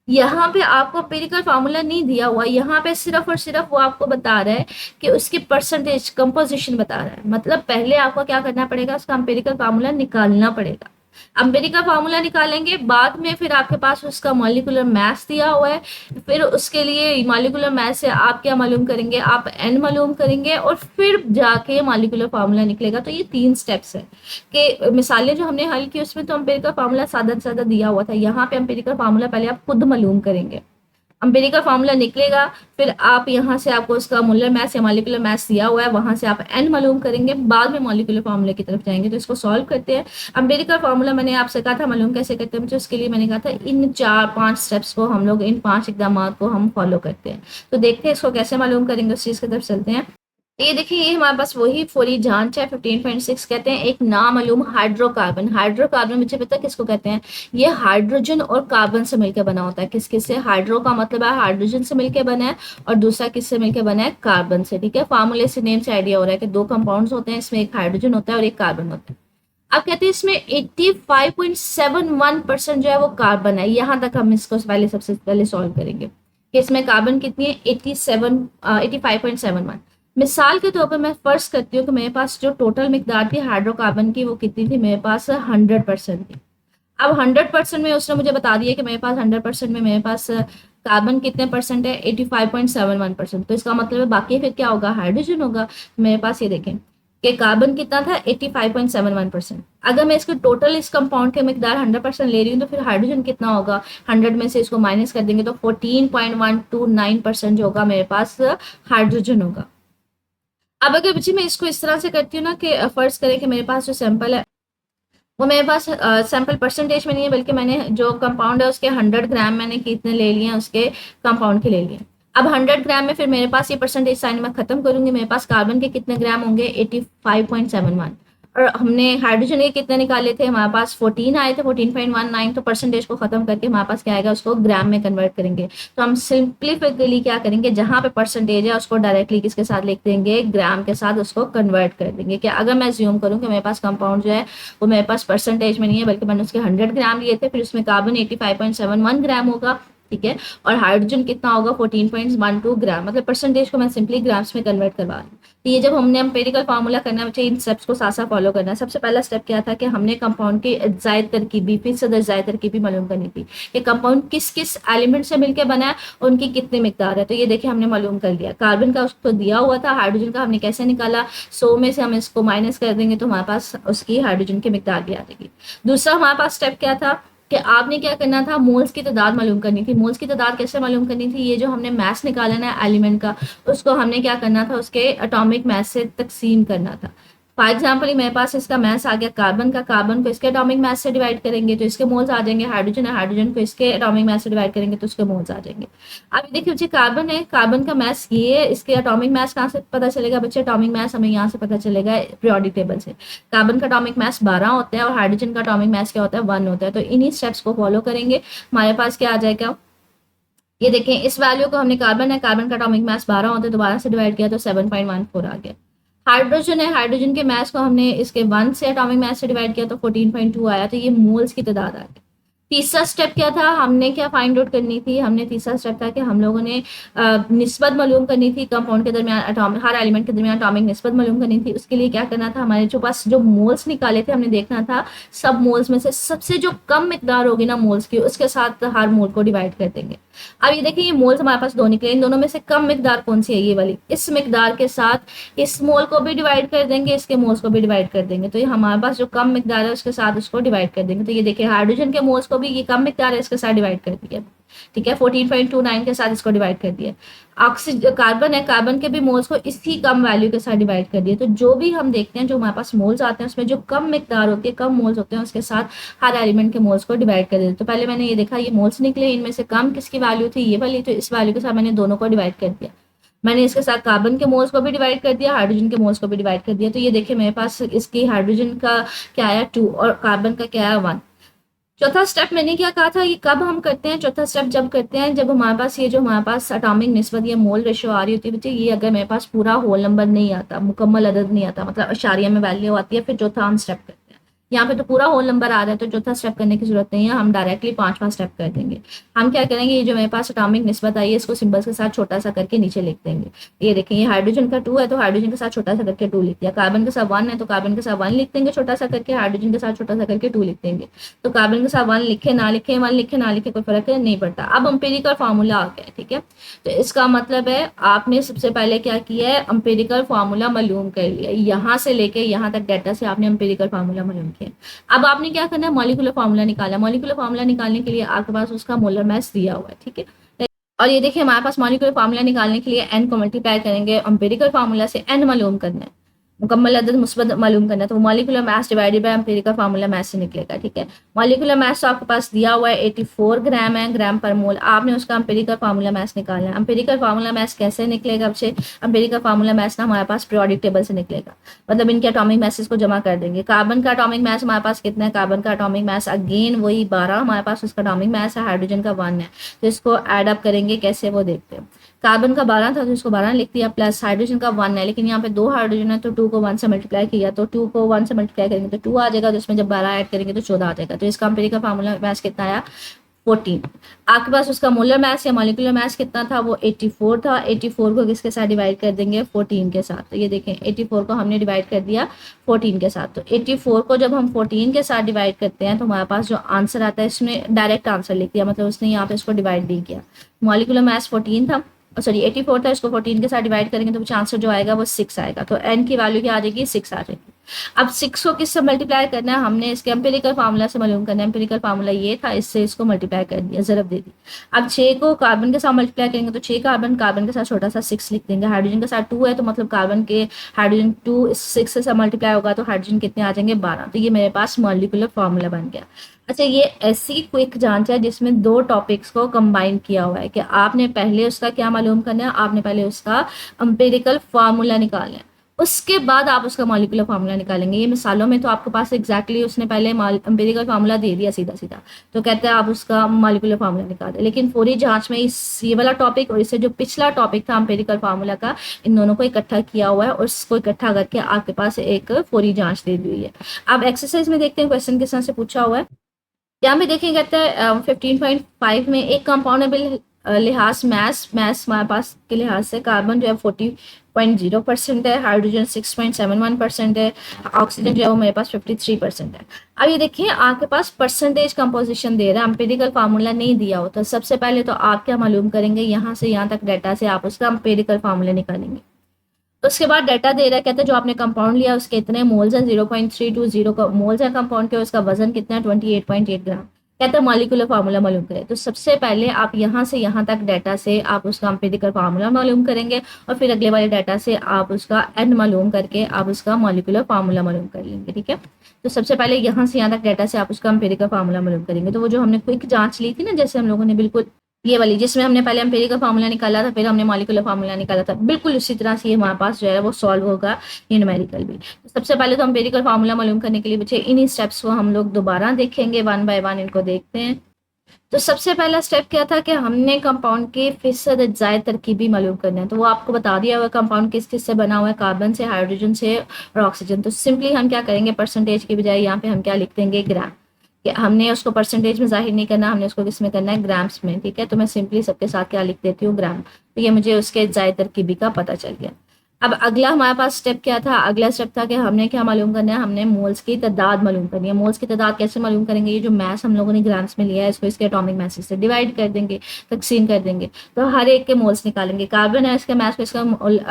यहाँ पे आपको एम्पिरिकल फार्मूला नहीं दिया हुआ। यहाँ पे सिर्फ और सिर्फ वो आपको बता रहा है कि उसकी परसेंटेज कंपोजिशन बता रहा है। मतलब पहले आपको क्या करना पड़ेगा, उसका एम्पिरिकल फार्मूला निकालना पड़ेगा। एम्पिरिकल फार्मूला निकालेंगे, बाद में फिर आपके पास उसका मॉलिक्यूलर मास दिया हुआ है, फिर उसके लिए मॉलिक्यूलर मास से आप क्या मालूम करेंगे, आप एन मालूम करेंगे और फिर जाके मॉलिक्यूलर फार्मूला निकलेगा। तो ये 3 स्टेप्स है कि मिसालें जो हमने हल की उसमें तो एम्पिरिकल फार्मूला सादा सादा दिया हुआ था, यहाँ पे एम्पिरिकल फार्मूला पहले आप खुद मालूम करेंगे, एम्पिरिकल फार्मूला निकलेगा, फिर आप यहाँ से आपको उसका मोलर मास या मॉलिक्यूलर मास दिया हुआ है, वहां से आप एन मालूम करेंगे, बाद में मॉलिक्यूलर फार्मूला की तरफ जाएंगे। तो इसको सॉल्व करते हैं। एम्पिरिकल फार्मूला मैंने आपसे कहा था मालूम कैसे करते हैं मुझे, उसके लिए मैंने कहा था इन 4-5 स्टेप्स को हम लोग, इन 5 इकदाम को हम फॉलो करते हैं। तो देखते हैं इसको कैसे मालूम करेंगे, उस चीज़ की तरफ चलते हैं। ये देखिए ये हमारे पास वही फोरी जांच है 15.6। कहते हैं एक नामालूम हाइड्रोकार्बन। हाइड्रोकार्बन मुझे पता है किसको कहते हैं, ये हाइड्रोजन और कार्बन से मिलकर बना होता है। किस किस से, हाइड्रो का मतलब है हाइड्रोजन से मिलकर बना है, और दूसरा किससे मिलकर बना है, कार्बन से। ठीक है, फार्मूले से, नेम से आइडिया हो रहा है कि 2 कंपाउंड्स होते हैं, इसमें एक हाइड्रोजन होता है और एक कार्बन होता है। अब कहते हैं इसमें 85.71% जो है वो कार्बन है। यहाँ तक हम इसको पहले सबसे पहले सॉल्व करेंगे कि इसमें कार्बन कितनी है, 85.71। मिसाल के तौर पर मैं फर्ज करती हूँ कि मेरे पास जो टोटल मिकदार थी हाइड्रोकार्बन की वो कितनी थी, मेरे पास 100% थी। अब 100% में उसने मुझे बता दिया कि मेरे पास 100% में मेरे पास कार्बन कितने परसेंट है, 85.71%। तो इसका मतलब है बाकी फिर क्या होगा, हाइड्रोजन होगा। मेरे पास ये देखें कि कार्बन कितना था, 85.71%। अगर मैं इसको टोटल इस कंपाउंड के मिकदार 100% ले रही हूँ तो फिर हाइड्रोजन कितना होगा, 100 में से इसको माइनस कर देंगे तो 14.129% जो होगा मेरे पास हाइड्रोजन होगा। अब अगर बच्चे मैं इसको इस तरह से करती हूँ ना कि फर्ज करें कि मेरे पास जो सैंपल है वो मेरे पास सैंपल परसेंटेज में नहीं है, बल्कि मैंने जो कंपाउंड है उसके 100 ग्राम मैंने कितने ले लिए हैं, उसके कंपाउंड के ले लिए। अब 100 ग्राम में फिर मेरे पास ये परसेंटेज साइन मैं खत्म करूंगी, मेरे पास कार्बन के कितने ग्राम होंगे, 85.71। और हमने हाइड्रोजन के कितने निकाले थे, हमारे पास 14 आए थे, 14.19। तो परसेंटेज को खत्म करके हमारे पास क्या आएगा, उसको ग्राम में कन्वर्ट करेंगे। तो हम सिंप्लीफिकली क्या करेंगे, जहां पे परसेंटेज है उसको डायरेक्टली किसके साथ लिख देंगे, ग्राम के साथ उसको कन्वर्ट कर देंगे। कि अगर मैं ज्यूम करूँ कि मेरे पास कंपाउंड जो है वो मेरे पास परसेंटेज में नहीं है, बल्कि मैंने उसके 100 ग्राम लिए थे, फिर उसमें कार्बन 85.71 ग्राम होगा, ठीक है, और हाइड्रोजन कितना होगा, 14.12 ग्राम। मतलब परसेंटेज को मैं सिंपली ग्राम्स में कन्वर्ट करवा रही हूँ। तो ये जब हमने एम्पिरिकल फार्मूला करना है, इन स्टेप्स को साथ साथ फॉलो करना है। सबसे पहला स्टेप क्या था कि हमने कंपाउंड की अज्जाई तरकीबी, फीसद अज्जाई तरकीबी मालूम करनी थी कि कंपाउंड किस किस एलिमेंट से मिलकर बना है और उनकी कितनी मिकदार है। तो ये देखिए हमने मालूम कर लिया। कार्बन का उसको दिया हुआ था, हाइड्रोजन का हमने कैसे निकाला, 100 में से हम इसको माइनस कर देंगे तो हमारे पास उसकी हाइड्रोजन की मिकदार भी आ जाएगी। दूसरा हमारे पास स्टेप क्या था कि आपने क्या करना था, मोल्स की तादाद मालूम करनी थी। मोल्स की तादाद कैसे मालूम करनी थी, ये जो हमने मास निकाला ना एलिमेंट का, उसको हमने क्या करना था, उसके एटॉमिक मास से तकसीम करना था। फॉर एग्जाम्पल मेरे पास इसका मास आ गया कार्बन का, कार्बन को इसके एटॉमिक मास से डिवाइड करेंगे तो इसके मोल्स आ जाएंगे, हाइड्रोजन है, हाइड्रोजन को इसके एटॉमिक मास से डिवाइड करेंगे तो उसके मोल्स आ जाएंगे। अब देखिए बच्चे कार्बन है, कार्बन का मास ये है, इसके एटॉमिक मास कहाँ से पता चलेगा बच्चे, एटॉमिक मास हमें यहाँ से पता चलेगा पीरियोडिक टेबल से। कार्बन का एटॉमिक मास 12 होता है और हाइड्रोजन का एटॉमिक मास क्या होता है 1 होता है। तो इन्हीं स्टेप्स को फॉलो करेंगे, हमारे पास क्या आ जाएगा, ये देखें इस वैल्यू को हमने कार्बन है, कार्बन का एटॉमिक मास 12 होता है तो 12 से डिवाइड किया तो 7.14 आ गया। हाइड्रोजन है, हाइड्रोजन के मास को हमने इसके 1 से एटॉमिक मास से डिवाइड किया तो 14.2 आया, तो ये मोल्स की तादाद आ गई। तीसरा स्टेप क्या था, हमने क्या फाइंड आउट करनी थी, हमने तीसरा स्टेप था कि हम लोगों ने निस्बत मालूम करनी थी कंपाउंड के दरमियान, एटॉमिक हर एलिमेंट के दरमियान एटॉमिक निस्बत मालूम करनी थी। उसके लिए क्या करना था, हमारे जो पास जो मोल्स निकाले थे हमने देखना था सब मोल्स में से सबसे जो कम मिकदार होगी ना मोल्स की, उसके साथ हर मोल को डिवाइड कर देंगे। अब ये देखिए ये मोल्स हमारे पास दो निकले, इन दोनों में से कम मिकदार कौन सी है, ये वाली, इस मिकदार के साथ इस मोल को भी डिवाइड कर देंगे, इसके मोल्स को भी डिवाइड कर देंगे। तो ये हमारे पास जो कम मिकदार है उसके साथ उसको डिवाइड कर देंगे। तो ये देखिए हाइड्रोजन के मोल्स को भी ये कम मिकदार है इसके साथ डिवाइड कर दिया, ठीक है, 14.29 के साथ इसको डिवाइड कर दिया। ऑक्सीजन कार्बन है, कार्बन के भी मोल्स को इसी कम वैल्यू के साथ डिवाइड कर दिया। तो जो भी हम देखते हैं जो हमारे पास मोल्स आते हैं उसमें जो कम मिकदार होती है, कम मोल्स होते हैं, उसके साथ हर एलिमेंट के मोल्स को डिवाइड कर देते। तो पहले मैंने ये देखा ये मोल्स निकले, इनमें से कम किसकी वैल्यू थी, ये वाली, तो इस वैल्यू के साथ मैंने दोनों को डिवाइड कर दिया। मैंने इसके साथ कार्बन के मोल्स को भी डिवाइड कर दिया, हाइड्रोजन के मोल्स को भी डिवाइड कर दिया। तो ये देखिए मेरे पास इसकी हाइड्रोजन का क्या आया 2 और कार्बन का क्या आया 1। चौथा स्टेप मैंने क्या कहा था, ये कब हम करते हैं, चौथा स्टेप जब करते हैं जब हमारे पास ये जो हमारे पास एटॉमिक निस्बत या मोल रेशियो आ रही होती है बच्चे, ये अगर मेरे पास पूरा होल नंबर नहीं आता, मुकम्मल अदद नहीं आता, मतलब अशारिया में वैल्यू आती है, फिर चौथा हम स्टेप करते हैं। यहाँ पे तो पूरा होल नंबर आ रहा है तो चौथा स्टेप करने की जरूरत नहीं है, हम डायरेक्टली पांचवा स्टेप कर देंगे। हम क्या करेंगे, ये जो मेरे पास एटॉमिक निस्बत आई है इसको सिंबल्स के साथ छोटा सा करके नीचे लिख देंगे। ये देखें ये हाइड्रोजन का 2 है तो हाइड्रोजन के साथ छोटा सा करके 2 लिख दिया, कार्बन के साथ 1 है तो कार्बन के साथ 1 लिख देंगे छोटा सा करके, हाइड्रोजन के साथ छोटा सा करके 2 लिख देंगे। तो कार्बन के साथ 1 लिखे ना लिखे, 1 लिखे ना लिखे कोई फर्क नहीं पड़ता। अब एम्पिरिकल फार्मूला आ गया, ठीक है, तो इसका मतलब है आपने सबसे पहले क्या किया है, एम्पिरिकल फार्मूला मालूम कर लिया, यहाँ से लेके यहाँ तक डाटा से आपने एम्पिरिकल फार्मूला मालूम किया। अब आपने क्या करना है, मॉलिक्यूलर फार्मूला निकाला। मॉलिक्यूलर फार्मूला निकालने के लिए आपके पास उसका मोलर मास दिया हुआ है, ठीक है। और ये देखिए हमारे पास मॉलिक्यूलर फार्मूला निकालने के लिए n को मल्टीप्लाई करेंगे एम्पिरिकल फार्मूला से, n मालूम करना है, मुकम्मल अदद मुस्बत मालूम करना है, तो molecular mass divided by empirical formula mass से निकलेगा, ठीक है। मॉलिक्यूलर मास तो आपके पास दिया हुआ है 84 ग्राम है, ग्राम पर मोल। आपने उसका एम्पिरिकल फार्मूला मास निकालना है। एम्पिरिकल फार्मूला मास कैसे निकलेगा बच्चे, एम्पिरिकल फार्मूला मास ना हमारे पास पीरियोडिक टेबल से निकलेगा, मतलब इनके एटॉमिक मासेस को जमा कर देंगे। कार्बन का एटॉमिक मास हमारे पास कितना है, कार्बन का एटॉमिक मास अगेन वही 12 हमारे पास उसका एटॉमिक मास है, हाइड्रोजन का 1 है, तो इसको ऐड अप करेंगे कैसे वो देखते हैं। कार्बन का 12 था तो इसको 12 लिख दिया, प्लस हाइड्रोजन का 1 है, लेकिन यहाँ पे 2 हाइड्रोजन है तो 2 को 1 से मल्टीप्लाई किया तो 2 को 1 से मल्टीप्लाई करेंगे तो 2 आ जाएगा, तो इसमें जब 12 ऐड करेंगे तो 14 आ जाएगा। तो इसका एम्पिरिकल फार्मूला मास कितना आया 14। आपके पास उसका मोलर मास या मॉलिक्यूलर मास कितना था, वो 84 था। 84 को किसके साथ डिवाइड कर देंगे, 14 के साथ। तो ये देखें 84 को हमने डिवाइड कर दिया 14 के साथ। तो 84 को जब हम 14 के साथ डिवाइड करते हैं तो हमारे पास जो आंसर आता है इसमें डायरेक्ट आंसर लिख दिया, मतलब उसने यहाँ पे इसको डिवाइड नहीं किया। मॉलिक्यूलर मास 14 था, सॉरी 84 था, इसको 14 के साथ डिवाइड करेंगे तो आंसर जो आएगा वो 6 आएगा। तो n की वैल्यू क्या आ जाएगी, 6 आ जाएगी। अब 6 को किससे मल्टीप्लाई करना है, हमने इसके एम्पिरिकल फार्मूला से मालूम करना है। एम्पिरिकल फार्मूला ये था, इससे इसको मल्टीप्लाई कर दिया, ज़रब दे दी। अब 6 को कार्बन के साथ मल्टीप्लाई करेंगे तो 6 कार्बन, कार्बन के साथ छोटा सा 6 लिख देंगे। हाइड्रोजन के साथ 2 है तो मतलब कार्बन के हाइड्रोजन 2 6 से मल्टीप्लाई होगा तो हाइड्रोजन कितने आ जाएंगे 12। तो ये मेरे पास मॉलिक्यूलर फार्मूला बन गया। अच्छा ये ऐसी क्विक जांच है जिसमें 2 टॉपिक्स को कंबाइन किया हुआ है कि आपने पहले उसका क्या मालूम करना है, आपने पहले उसका एम्पिरिकल फार्मूला निकालना है, उसके बाद आप उसका मॉलिक्यूलर फार्मूला निकालेंगे। ये मिसालों में तो आपके पास एग्जैक्टली उसने पहले एम्पिरिकल फार्मूला दे दिया सीधा सीधा, तो कहते हैं आप उसका मॉलिक्यूलर फार्मूला निकाल दें। लेकिन पूरी जांच में इस ये वाला टॉपिक और इससे जो पिछला टॉपिक था एम्पिरिकल फार्मूला का, इन दोनों को इकट्ठा किया हुआ है और इसको इकट्ठा करके आपके पास एक पूरी जांच दे दी हुई है। अब एक्सरसाइज में देखते हैं क्वेश्चन किस तरह से पूछा हुआ है। यहाँ पे देखें कहते हैं 15.5 में एक कंपाउंडेबल लिहाज मैस हमारे पास के लिहाज से कार्बन जो है 40.0% है, हाइड्रोजन 6.71% है, ऑक्सीजन जो है वो मेरे पास 53% है। अब ये देखिए आपके पास परसेंटेज कंपोजिशन दे रहा है, एम्पिरिकल फार्मूला नहीं दिया होता। सबसे पहले तो आप क्या मालूम करेंगे, यहाँ से यहाँ तक डाटा से आप उसका एम्पिरिकल फार्मूला निकालेंगे। उसके बाद डाटा दे रहा है, कहते हैं जो आपने कंपाउंड लिया उसके इतने मोल्स हैं, 0.320 का मोल्स है कंपाउंड के, उसका वजन कितना है 28.8 ग्राम। कहता है मॉलिक्यूलर फार्मूला मालूम करें। तो सबसे पहले आप यहाँ से यहाँ तक डाटा से आप उसका एम्पिरिकल फार्मूला मालूम करेंगे, और फिर अगले वाले डाटा से आप उसका एन मालूम करके आप उसका मॉलिक्यूलर फार्मूला मालूम कर लेंगे, ठीक है। तो सबसे पहले यहाँ से यहाँ तक डाटा से आप उसका एम्पिरिकल फार्मूला मालूम करेंगे। तो वो जो हमने क्विक जांच ली थी ना, जैसे हम लोगों ने बिल्कुल ये वाली, जिसमें हमने पहले एम्पिरिकल फार्मूला निकाला था, फिर हमने मॉलिक्यूलर फार्मूला निकाला था, बिल्कुल उसी तरह से हमारे पास जो है वो सॉल्व होगा ये न्यूमेरिकल भी। तो सबसे पहले तो एम्पिरिकल फार्मूला मालूम करने के लिए बच्चे इन्हीं स्टेप्स को हम लोग दोबारा देखेंगे, वन बाय वन इनको देखते हैं। तो सबसे पहला स्टेप क्या था कि हमने कंपाउंड के फीसद अज्जाए तरकीबी मालूम करना है। तो वो आपको बता दिया हुआ कंपाउंड किस किस से बना हुआ है, कार्बन से, हाइड्रोजन से और ऑक्सीजन। तो सिंपली हम क्या करेंगे, परसेंटेज की बजाय यहाँ पे हम क्या लिख देंगे, ग्राम। हमने उसको परसेंटेज में जाहिर नहीं करना, हमने उसको किस में करना है, ग्राम्स में, ठीक है। तो मैं सिंपली सबके साथ क्या लिख देती हूँ, ग्राम। तो ये मुझे उसके अज्जाए तरकीबी का पता चल गया। अब अगला हमारे पास स्टेप क्या था, अगला स्टेप था कि हमने क्या मालूम करना है, हमने मोल्स की तादाद मालूम करनी है। मोल्स की तादाद कैसे मालूम करेंगे, ये जो मैस हम लोगों ने ग्राम्स में लिया है इसको इसके एटॉमिक मैसेज से डिवाइड कर देंगे, तकसीम कर देंगे। तो हर एक के मोल्स निकालेंगे। कार्बन है, इसके मैस को इसका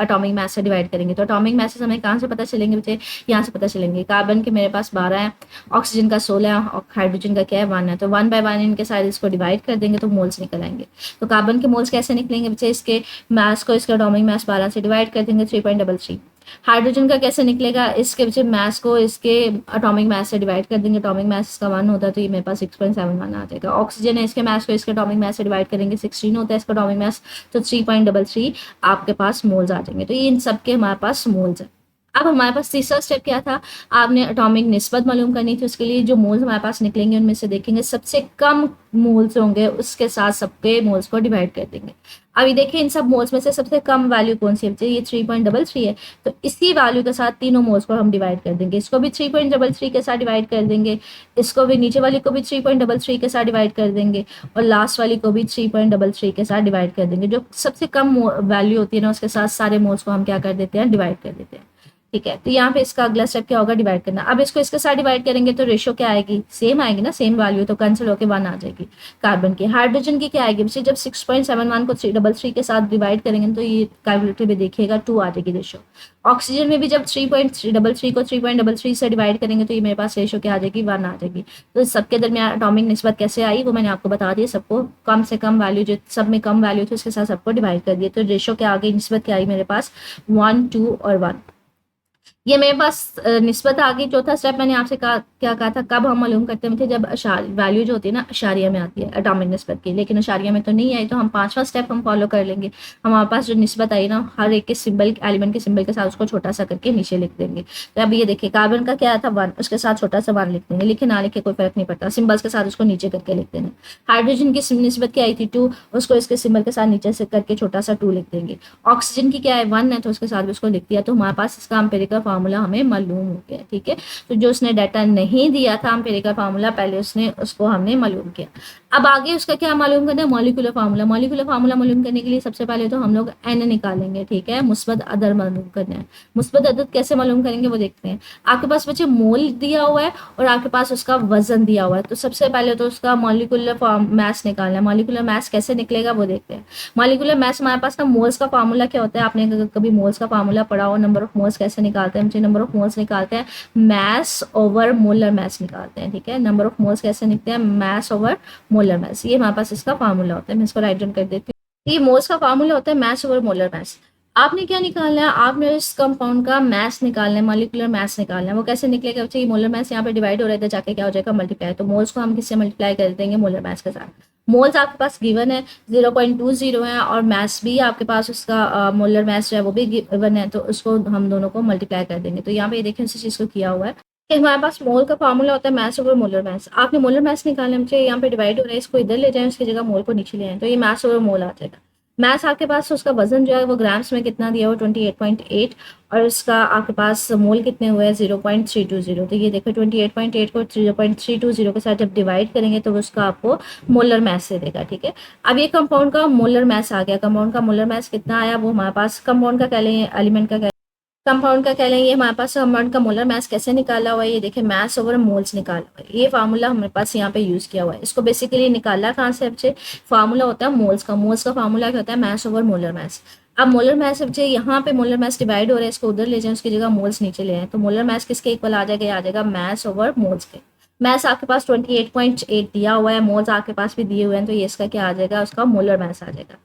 एटॉमिक मैस से डिवाइड करेंगे। तो एटॉमिक मैसेज हमें कहाँ से पता चलेंगे बच्चे, यहाँ से पता चलेंगे। कार्बन के मेरे पास 12 है, ऑक्सीजन का 16 है, और हाइड्रोजन का क्या है, 1 है। तो 1 बाय 1 इनके साथ इसको डिवाइड कर देंगे तो मोल्स निकल आएंगे। तो कार्बन के मोल्स कैसे निकलेंगे बच्चे, इसके मैस को इसके एटॉमिक मैस 12 से डिवाइड कर देंगे, 3.33। हाइड्रोजन का कैसे निकलेगा, इसके पीछे मैस को इसके एटॉमिक मैस से डिवाइड कर देंगे, एटॉमिक मैस इसका 1 होता है तो ये मेरे पास 6.71 आ जाएगा। ऑक्सीजन है, इसके मैस को इसके एटॉमिक मैस से डिवाइड करेंगे, 16 होता है इसका एटॉमिक मैस, तो 3.33 आपके पास मोल्स आ जाएंगे। तो ये इन सब के हमारे पास मोल्स है। अब हमारे पास तीसरा स्टेप क्या था, आपने एटॉमिक निस्बत मालूम करनी थी। उसके लिए जो मोल्स हमारे पास निकलेंगे उनमें से देखेंगे सबसे कम मोल्स होंगे उसके साथ सबके मोल्स को डिवाइड कर देंगे। अभी देखिए इन सब मोल्स में से सबसे कम वैल्यू कौन सी है, ये 3.33 है। तो इसी वैल्यू के साथ तीनों मोल्स को हम डिवाइड कर देंगे। इसको भी 3.33 के साथ डिवाइड कर देंगे, इसको भी, नीचे वाली को भी 3.33 के साथ डिवाइड कर देंगे, और लास्ट वाली को भी 3.33 के साथ डिवाइड कर देंगे। जो सबसे कम वैल्यू होती है ना उसके साथ सारे मोल्स को हम क्या कर देते हैं, डिवाइड कर देते हैं, ठीक है। तो यहाँ पे इसका अगला स्टेप क्या होगा, डिवाइड करना। अब इसको इसके साथ डिवाइड करेंगे तो रेशो क्या आएगी, सेम आएगी ना, सेम वैल्यू, तो कैंसिल होकर 1 आ जाएगी। कार्बन की, हाइड्रोजन की क्या आएगी बच्चे, जब 6.71 को 333 के साथ डिवाइड करेंगे तो ये कैलकुलेटर में देखिएगा 2 आ जाएगी रेशो। ऑक्सीजन में भी जब 3.33 को 3.33 से डिवाइड करेंगे तो ये मेरे पास रेशो क्या आ जाएगी, 1 आ जाएगी। तो सबके दरमियान एटॉमिक निस्बत कैसे आई वो मैंने आपको बता दिया। सबको कम से कम वैल्यू, जो सब में कम वैल्यू थी उसके साथ सबको डिवाइड कर दिया। तो रेशो क्या आ गई, निस्बत क्या आई मेरे पास, 1, 2 और 1। ये मेरे पास निस्बत आ गई। चौथा स्टेप मैंने आपसे कहा, क्या कहा था, कब हम मालूम करते थे, जब वैल्यू जो होती है ना अशारिया में आती है एटॉमिक निस्बत की, लेकिन अशारिया में तो नहीं आई। तो हम पांचवा स्टेप हम फॉलो कर लेंगे। हमारे पास जो निस्बत आई ना, हर एक के सिंबल, एलिमेंट के सिंबल के साथ उसको छोटा सा करके नीचे लिख देंगे। तो अब ये देखिए कार्बन का क्या था, 1, उसके साथ छोटा सा 1 लिख देंगे, लिखे ना लिखे कोई फर्क नहीं पड़ता, सिंबल्स के साथ उसको नीचे करके लिख देंगे। हाइड्रोजन की निस्बत क्या आई थी, 2, उसको इसके सिंबल के साथ नीचे से करके छोटा सा 2 लिख देंगे। ऑक्सीजन की क्या है, 1 है, तो उसके साथ भी उसको लिख दिया। तो हमारे पास इसका एम्पिरिकल फार्मूला हमें मालूम हो गया, ठीक है। तो जो उसने डाटा नहीं दिया था एम्पिरिकल फार्मूला, पहले उसने उसको हमने मालूम किया। अब आगे उसका क्या मालूम करना है, मॉलिक्यूलर फार्मूला। मॉलिक्यूलर फार्मूला मालूम करने के लिए सबसे पहले तो हम लोग एन निकालेंगे, ठीक है। मुस्बत अदद मालूम करना है। मुस्बत अदद कैसे मालूम करेंगे वो देखते हैं। आपके पास बच्चे मोल दिया हुआ है और आपके पास उसका वजन दिया हुआ है। तो सबसे पहले तो उसका मॉलिक्यूलर मैस निकालना है। मॉलिक्यूलर मैस कैसे निकलेगा वो देखते हैं। मॉलिक्यूलर मैस हमारे पास ना, मोल्स का फार्मूला क्या होता है, आपने कभी मोल्स का फार्मूला पढ़ा हो, नंबर ऑफ मोल्स कैसे निकालते हैं, मुझे नंबर ऑफ मोल्स निकालते हैं मैस ओवर मोलर मैस निकालते हैं, ठीक है। नंबर ऑफ मोल्स कैसे निकलते हैं, मैस ओवर मोलर मैस, ये हमारे पास इसका फार्मूला होता है। मैं इसको राइट डाउन कर देती हूँ। ये मोल्स का फार्मूला होता है मैस ओवर मोलर मैस। आपने क्या निकालना है, आपने इस कंपाउंड का मैस निकालना है, मॉलिक्यूलर मैस निकालना है। वो कैसे निकलेगा बच्चे, ये मोलर मैस यहाँ पे डिवाइड हो रहा है, जाके क्या हो जाएगा, मल्टीप्लाई। तो मोल्स को हम किससे मल्टीप्लाई कर देंगे, मोलर मैस के साथ। मोल्स आपके पास गिवन है 0.20 है, और मैस भी आपके पास उसका मोलर मैस जो है वो भी गिवन है, तो उसको हम दोनों को मल्टीप्लाई कर देंगे। तो यहाँ पे देखिए इसी चीज़ को किया हुआ है कि हमारे पास मोल का फार्मूला होता है मैस ओवर मोलर मैस। आपने मोलर मैस निकालना है, यहाँ पे डिवाइड हो रहा है, इसको इधर ले जाएं, उसकी जगह मोल को नीचे ले आए, तो ये मैस ओवर मोल आ जाएगा। मैस आपके पास उसका वजन जो है वो ग्राम्स में कितना दिया हुआ, 28.8, और उसका आपके पास मोल कितने हुए हैं, 0.320। तो ये देखो 28.8 को 0.320 के साथ जब डिवाइड करेंगे तो उसका आपको मोलर मैस से देगा, ठीक है। अब ये कंपाउंड का मोलर मैस आ गया। कंपाउंड का मोलर मैस कितना आया वो हमारे पास, कंपाउंड का कह लें, एलिमेंट का कंपाउंड का कह लें, ये हमारे पास कंपाउंड का मोलर मैस कैसे निकाला हुआ है, ये देखिए मैस ओवर मोल्स निकाला हुआ है। ये फार्मूला हमारे पास यहाँ पे यूज किया हुआ है। इसको बेसिकली निकाला कहाँ से बच्चे, फार्मूला होता है मोल्स का। मोल्स का फार्मूला क्या होता है, मैस ओवर मोलर मैस। अब मोलर मैस बच्चे यहाँ पे मोलर मैस डिवाइड हो रहा है, इसको उधर ले जाए, उसकी जगह मोल्स नीचे ले आए, तो मोलर मैस किसके इक्वल आ जाएगा, आ जाएगा मैस ओवर मोल्स के। मैथ्स आपके पास 28.8 दिया हुआ है, मोल्स आपके पास भी दिए हुए हैं, तो ये इसका क्या आ जाएगा, उसका मोलर मास आ जाएगा।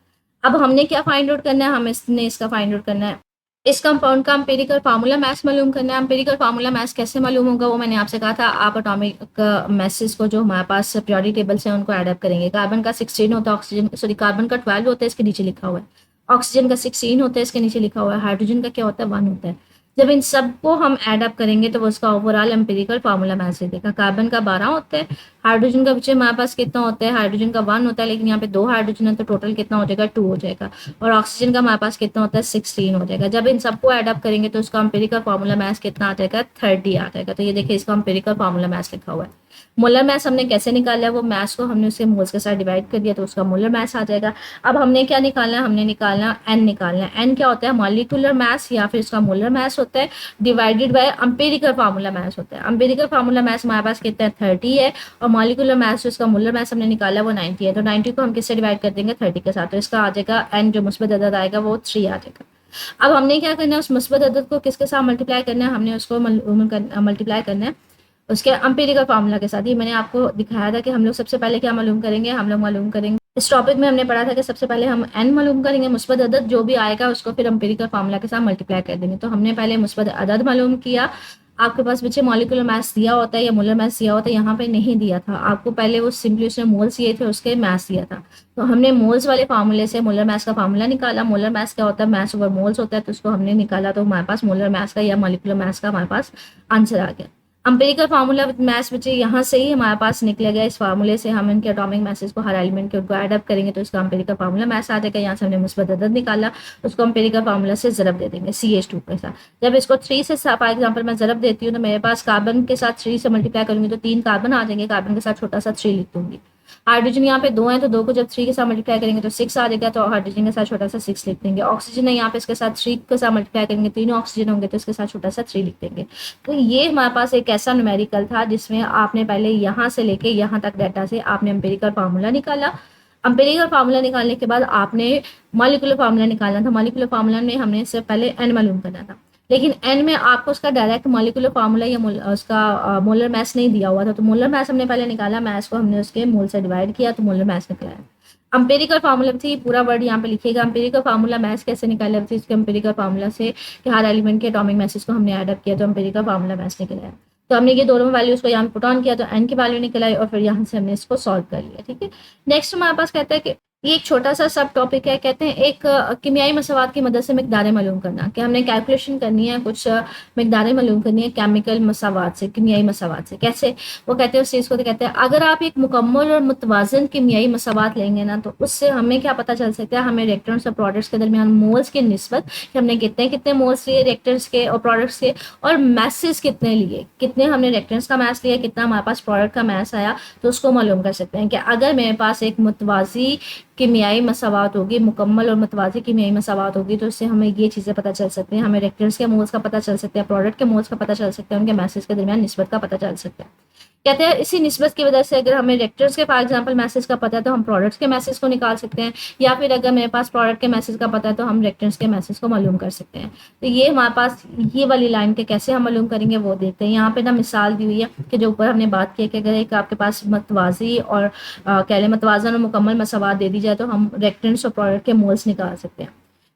अब हमने क्या फाइंड आउट करना है, हमें इसने इसका फाइंड आउट करना है, इस कंपाउंड का एम्पिरिकल फार्मूला मास मालूम करना है। एम्पिरिकल फार्मूला मास कैसे मालूम होगा, वो मैंने आपसे कहा था, आप एटॉमिक मैसेज को जो हमारे पास पीरियोडिक टेबल से उनको ऐड अप करेंगे। कार्बन का 16 होता है, ऑक्सीजन सॉरी कार्बन का 12 होता है, इसके नीचे लिखा हुआ है। ऑक्सीजन का 16 होता है, इसके नीचे लिखा हुआ है। हाइड्रोजन का क्या होता है, 1 होता है। जब इन सबको हम ऐड अप करेंगे तो वो उसका ओवरऑल एम्पिरिकल फार्मूला मैच दे देगा। कार्बन का 12 होता है, हाइड्रोजन का बच्चे हमारे पास कितना होता है, हाइड्रोजन का 1 होता है, लेकिन यहाँ पे 2 हाइड्रोजन है तो टोटल कितना हो जाएगा, 2 हो जाएगा। और ऑक्सीजन का हमारे पास कितना होता है, 16 हो जाएगा। जब इन सबको ऐड अप करेंगे तो उसका एम्पिरिकल फार्मूला मैच कितना आ जाएगा, 30 आ जाएगा। तो ये देखिए इसका एम्पिरिकल फार्मूला मैच लिखा हुआ है। मोलर मैस हमने कैसे निकाला है, वो मैस को हमने उसके मोल्स के साथ डिवाइड कर दिया तो उसका मोलर मैस आ जाएगा। अब हमने क्या निकालना है, हमने निकालना एन निकालना है। एन क्या होता है, मॉलिक्यूलर मैस या फिर इसका मोलर मैस होता है, divided by empirical formula mass होता है। एम्पिरिकल फार्मूला मैस हमारे पास कितना है, 30 है, और मॉलिक्यूलर मैस जो इसका मोलर मैस हमने निकाला वो 90 है। तो 90 को हम किससे डिवाइड कर देंगे, 30 के साथ, तो इसका आ जाएगा एन जो मुस्बत अदद आएगा वो 3 आ जाएगा। अब हमने क्या करना है, उस मुस्बत अदद को किसके साथ मल्टीप्लाई करना है, हमने उसको मल्टीप्लाई करना है उसके एम्पिरिकल फार्मूला के साथ। ये मैंने आपको दिखाया था कि हम लोग सबसे पहले क्या मालूम करेंगे, हम लोग मालूम करेंगे, इस टॉपिक में हमने पढ़ा था कि सबसे पहले हम एन मालूम करेंगे, मुस्बत अदद जो भी आएगा उसको फिर एम्पिरिकल फार्मूला के साथ मल्टीप्लाई कर देंगे। तो हमने पहले मुस्बत अदद मालूम किया। आपके पास बच्चे मॉलिक्यूलर मास दिया होता है या मोलर मास दिया होता है, यहाँ पे नहीं दिया था आपको, पहले वो सिंपली उसने मोल्स दिए थे, उसके मास दिया था। तो हमने मोल्स वाले फार्मूले से मोलर मास का फार्मूला निकाला। मोलर मास क्या होता है, मास ओवर मोल्स होता है, तो उसको हमने निकाला तो हमारे पास मोलर मास का या मॉलिक्यूलर मास का हमारे पास आंसर आ गया। एम्पिरिकल फार्मूला विद मैथ्स बच्चे यहाँ से ही हमारे पास निकलेगा। इस फार्मूले से हम इनके एटॉमिक मैसेज को हर एलिमेंट के उनको ऐड अप करेंगे तो इसका एम्पिरिकल फार्मूला मैथ्स आ जाएगा। यहाँ से हमने मुस्बत अदद निकाला, उसको एम्पिरिकल फार्मूला से ज़रब दे देंगे CH2 के साथ। जब इसको 3 से फॉर एग्जाम्पल मैं ज़रब देती हूँ तो मेरे पास कार्बन के साथ 3 से मल्टीप्लाई करूंगी तो 3 कार्बन आ जाएंगे, कार्बन के साथ छोटा सा 3 लिख दूंगी। हाइड्रोजन यहाँ पे 2 है तो 2 को जब 3 के साथ मल्टीप्लाई करेंगे तो 6 आ जाएगा, तो हाइड्रोजन के साथ छोटा सा 6 लिख देंगे। ऑक्सीजन है यहाँ पे, इसके साथ 3 के साथ मल्टीप्लाई करेंगे, तीनों ऑक्सीजन होंगे तो इसके साथ छोटा सा 3 लिख देंगे। तो ये हमारे पास एक ऐसा न्यूमेरिकल था जिसमें आपने पहले यहाँ से लेके यहाँ तक डाटा से आपने एम्पिरिकल फार्मूला निकाला। एम्पिरिकल फार्मूला निकालने के बाद आपने मॉलिक्यूलर फार्मूला निकालना था। मॉलिक्यूलर फार्मूला में हमने इससे पहले एन मालूम करना था, लेकिन एन में आपको उसका डायरेक्ट मॉलिक्यूलर फार्मूला या उसका मोलर मैस नहीं दिया हुआ था, तो मोलर मैस हमने पहले निकाला, मैस को हमने उसके मोल से डिवाइड किया तो मोलर मैस निकला है। एम्पिरिकल फार्मूला थी, पूरा वर्ड यहाँ पे लिखिएगा। एम्पिरिकल फार्मूला मैस कैसे निकाला थी, इसके एम्पिरिकल फार्मूला से कि हर एलिमेंट के एटॉमिक मैसेज को हमने ऐड अप किया तो एम्पिरिकल फार्मूला मैस निकला है। तो हमने ये दोनों वैल्यूज को यहाँ पुट ऑन किया तो एन की वैल्यू निकल आई और फिर यहाँ से हमने इसको सॉल्व कर लिया। ठीक है, नेक्स्ट हमारे पास कहता है कि ये एक छोटा सा सब टॉपिक है, कहते हैं एक कीमियाई मसावात की मदद से मिकदारें मालूम करना, कि हमने कैलकुलेशन करनी है, कुछ मिकदारें मालूम करनी है केमिकल मसावात से, कीमियाई मसावात से। कैसे, वो कहते हैं उस चीज़ को, तो कहते हैं अगर आप एक मुकम्मल और मुतवाजन कीमियाई मसावात लेंगे ना तो उससे हमें क्या पता चल सकता है, हमें रिएक्टेंट्स और प्रोडक्ट्स के दरमियान मोल्स की निस्बत, कि हमने कितने कितने मोल्स लिए रिएक्टेंट्स के और प्रोडक्ट्स के, और मैसेज कितने लिए, कितने हमने रिएक्टेंट्स का मैस लिया, कितना हमारे पास प्रोडक्ट का मैस आया, तो उसको मालूम कर सकते हैं। कि अगर मेरे पास एक मुतवाजी कीमियाई मसावात होगी, मुकम्मल और मुतवाज़ी कीमियाई मसावात होगी, तो इससे हमें ये चीज़ें पता चल सकती हैं, हमें रिएक्टेंट्स के मोल्स का पता चल सकता है, प्रोडक्ट के मोल्स का पता चल सकता है, उनके मैसेज के दरमियान निस्बत का पता चल सकता है। कहते हैं इसी निस्बत की वजह से अगर हमें रिएक्टर्स के फॉर एग्जांपल मैसेज का पता है तो हम प्रोडक्ट्स के मैसेज को निकाल सकते हैं, या फिर अगर मेरे पास प्रोडक्ट के मैसेज का पता है तो हम रिएक्टर्स के मैसेज को मालूम कर सकते हैं। तो ये हमारे पास ये वाली लाइन के कैसे हम मालूम करेंगे वो देखते हैं। यहाँ पे ना मिसाल दी हुई है कि जो ऊपर हमने बात की है कि अगर एक आपके पास मतवाजी और कह लें मतवाजन और मुकम्मल मसावात दे दी जाए तो हम रिएक्टेंट्स और प्रोडक्ट के मोल्स निकाल सकते हैं,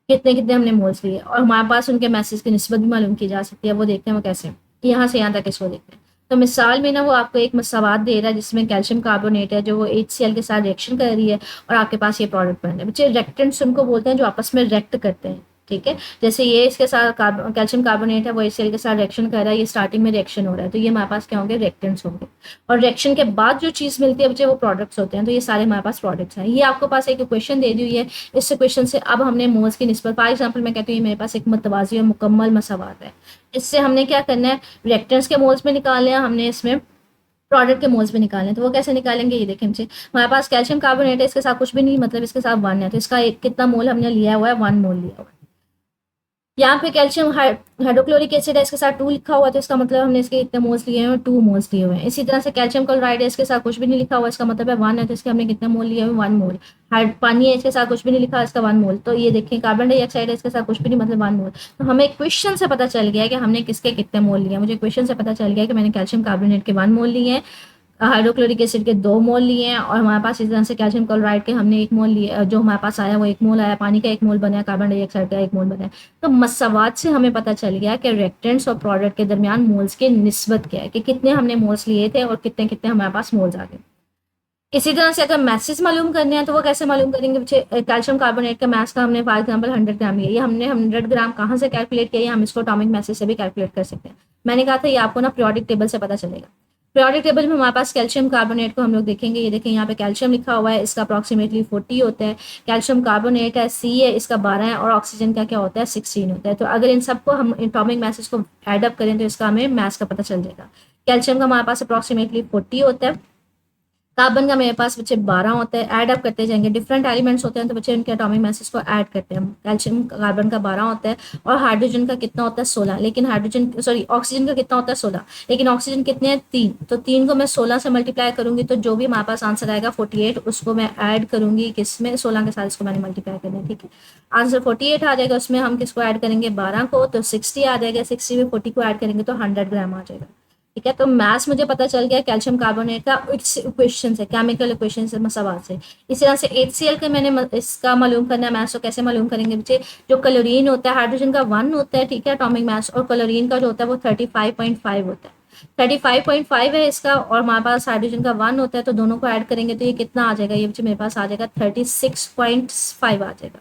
कितने कितने हमने मोल्स लिए, और हमारे पास उनके मैसेज की निस्बत भी मालूम की जा सकती है। वो देखते हैं वो कैसे, यहाँ से यहाँ तक इसको देखते हैं। तो मिसाल में ना वो आपको एक मसावात दे रहा है जिसमें कैल्शियम कार्बोनेट है, जो वो HCl के साथ रिएक्शन कर रही है और आपके पास ये प्रोडक्ट बन रहा है। बच्चे रिएक्टेंट्स उनको बोलते हैं जो आपस में रिएक्ट करते हैं। ठीक है, जैसे ये इसके साथ कैल्शियम कार्बोनेट है, वो HCl के साथ रिएक्शन कर रहा है, ये स्टार्टिंग में रिएक्शन हो रहा है, तो ये हमारे पास क्या होंगे, रिएक्टेंट्स होंगे। और रिएक्शन के बाद जो चीज़ मिलती है बच्चे वो प्रोडक्ट्स होते हैं, तो ये सारे हमारे पास प्रोडक्ट्स हैं। ये आपको पास एक क्वेश्चन दे दी हुई है, इस क्वेश्चन से अब हमने मोल्स की निस्बत, फॉर एग्जाम्पल मैं कहती हूँ मेरे पास एक मतवाजी और मुकम्मल मसावात है, इससे हमने क्या करना है, रिएक्टेंट्स के मोल्स में निकालने हैं, हमने इसमें प्रोडक्ट के मोल्स में निकालने, तो वो कैसे निकालेंगे, ये देखें मुझे, हमारे पास कैल्शियम कार्बोनेट है, इसके साथ कुछ भी नहीं, मतलब इसके साथ 1 है, तो इसका एक कितना मोल हमने लिया हुआ है, 1 मोल लिया हुआ है। यहाँ पे कैल्शियम हाइड्रोक्लोरिक एसिड है, इसके साथ 2 लिखा हुआ है, तो इसका मतलब हमने इसके कितने मोल्स लिए हैं, 2 मोल्स लिए हुए हैं। इसी तरह से कैल्शियम क्लोराइड है, इसके साथ कुछ भी नहीं लिखा हुआ, इसका मतलब है 1 है, तो इसके हमने कितने मोल लिए हुए, 1 मोल। हाइड पानी है, इसके साथ कुछ भी नहीं लिखा, इसका 1 मोल। तो ये देखिए कार्बन डाइऑक्साइड है, इसके साथ कुछ भी नहीं, मतलब 1 मोल। तो हमें क्वेश्चन से पता चल गया कि हमने किसके कितने मोल लिए। मुझे क्वेश्चन से पता चल गया कि मैंने कैल्शियम कार्बोनेट के 1 मोल लिए हैं, हाइड्रोक्लोरिक एसिड के 2 मोल लिए हैं, और हमारे पास इस तरह से कैल्शियम क्लोराइड के हमने 1 मोल लिए, जो हमारे पास आया वो 1 मोल आया, पानी का 1 मोल बना, कार्बन डाइऑक्साइड का 1 मोल बना। तो मसावात से हमें पता चल गया कि रिएक्टेंट्स और प्रोडक्ट के दरमियान मोल्स की निस्बत क्या है, कि कितने हमने मोल्स लिए थे और कितने कितने हमारे पास मोल्स आ गए। इसी तरह से अगर मैसेज मालूम करने हैं तो वो कैसे मालूम करेंगे बच्चे। कैल्शियम कार्बोनेट का मास का हमने फॉर एग्जांपल 100 ग्राम लिया, ये हमने 100 ग्राम कहाँ से कैलकुलेट किया, हम इसको एटॉमिक मैसेज से भी कैलकुलेट कर सकते हैं। मैंने कहा था ये आपको ना पीरियोडिक टेबल से पता चलेगा। पीरियोडिक टेबल में हमारे पास कैल्शियम कार्बोनेट को हम लोग देखेंगे, ये देखें यहाँ पे कैल्शियम लिखा हुआ है, इसका अप्रॉक्सीमेटली 40 होता है। कैल्शियम कार्बोनेट है, सी है, इसका 12 है, और ऑक्सीजन का क्या होता है, 16 होता है। तो अगर इन सबको हम एटॉमिक मैसेज को एडअप करें तो इसका हमें मैस का पता चल जाएगा। कैल्शियम का हमारे पास अप्रॉक्सीमेटली 40 होता है, कार्बन का मेरे पास बच्चे 12 होता है। ऐड अप करते जाएंगे, डिफरेंट एलिमेंट्स होते हैं तो बच्चे उनके एटॉमिक मैसेज को ऐड करते हैं। कैल्शियम कार्बन का 12 होता है, और हाइड्रोजन का कितना होता है, 16। लेकिन हाइड्रोजन सॉरी ऑक्सीजन का कितना होता है, 16। लेकिन ऑक्सीजन कितने हैं, 3। तो 3 को मैं 16 से मल्टीप्लाई करूंगी तो जो भी हमारे पास आंसर आएगा 48, उसको मैं ऐड करूंगी किसमें, 16 के साथ इसको मैंने मल्टीप्लाई करना है, ठीक है। आंसर 48 आ जाएगा, उसमें हम किसको ऐड करेंगे, 12 को, तो 60 आ जाएगा। 60 में 40 को ऐड करेंगे तो 100 ग्राम आ जाएगा, ठीक है। तो मैथ्स मुझे पता चल गया कैल्शियम कार्बोनेट का इक्वेशन से, केमिकल इक्वेशन से, सवाल से। इसी तरह से HCl का मैंने इसका मालूम करना है मैथ्स, तो कैसे मालूम करेंगे बच्चे। जो क्लोरीन होता है, हाइड्रोजन का 1 होता है, ठीक है, एटॉमिक मास, और क्लोरीन का जो होता है वो 35.5 होता है। 35.5 है इसका, और हमारे पास हाइड्रोजन का 1 होता है, तो दोनों को ऐड करेंगे तो ये कितना आ जाएगा, ये बच्चे मेरे पास आ जाएगा 36.5 आ जाएगा।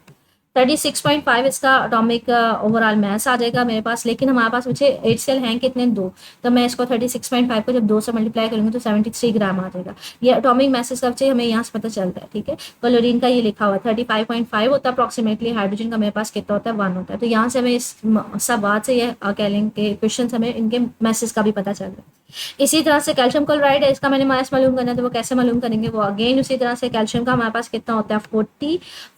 36.5 इसका अटोमिक ओवरऑल मास आ जाएगा मेरे पास। लेकिन हमारे पास मुझे HCl हैं कितने, 2। तो मैं इसको 36.5 को जब 2 से मल्टीप्लाई करूंगी तो 73 ग्राम आ जाएगा। ये अटोमिक मैसेज का बच्चे हमें यहाँ से पता चलता है, ठीक है। क्लोरीन का ये लिखा हुआ 35.5 होता है अप्रॉक्सीमेटली, हाइड्रोजन का मेरे पास कितना होता है, 1 होता है। तो यहाँ से हमें इस सब बात से ये कह लेंगे के क्वेश्चन हमें इनके मैसेज का भी पता चल रहा है। इसी तरह से कैल्शियम क्लोराइड है, इसका मैंने मास मालूम करना है, तो वो कैसे मालूम करेंगे, वो अगेन उसी तरह से कैल्शियम का हमारे पास कितना होता है,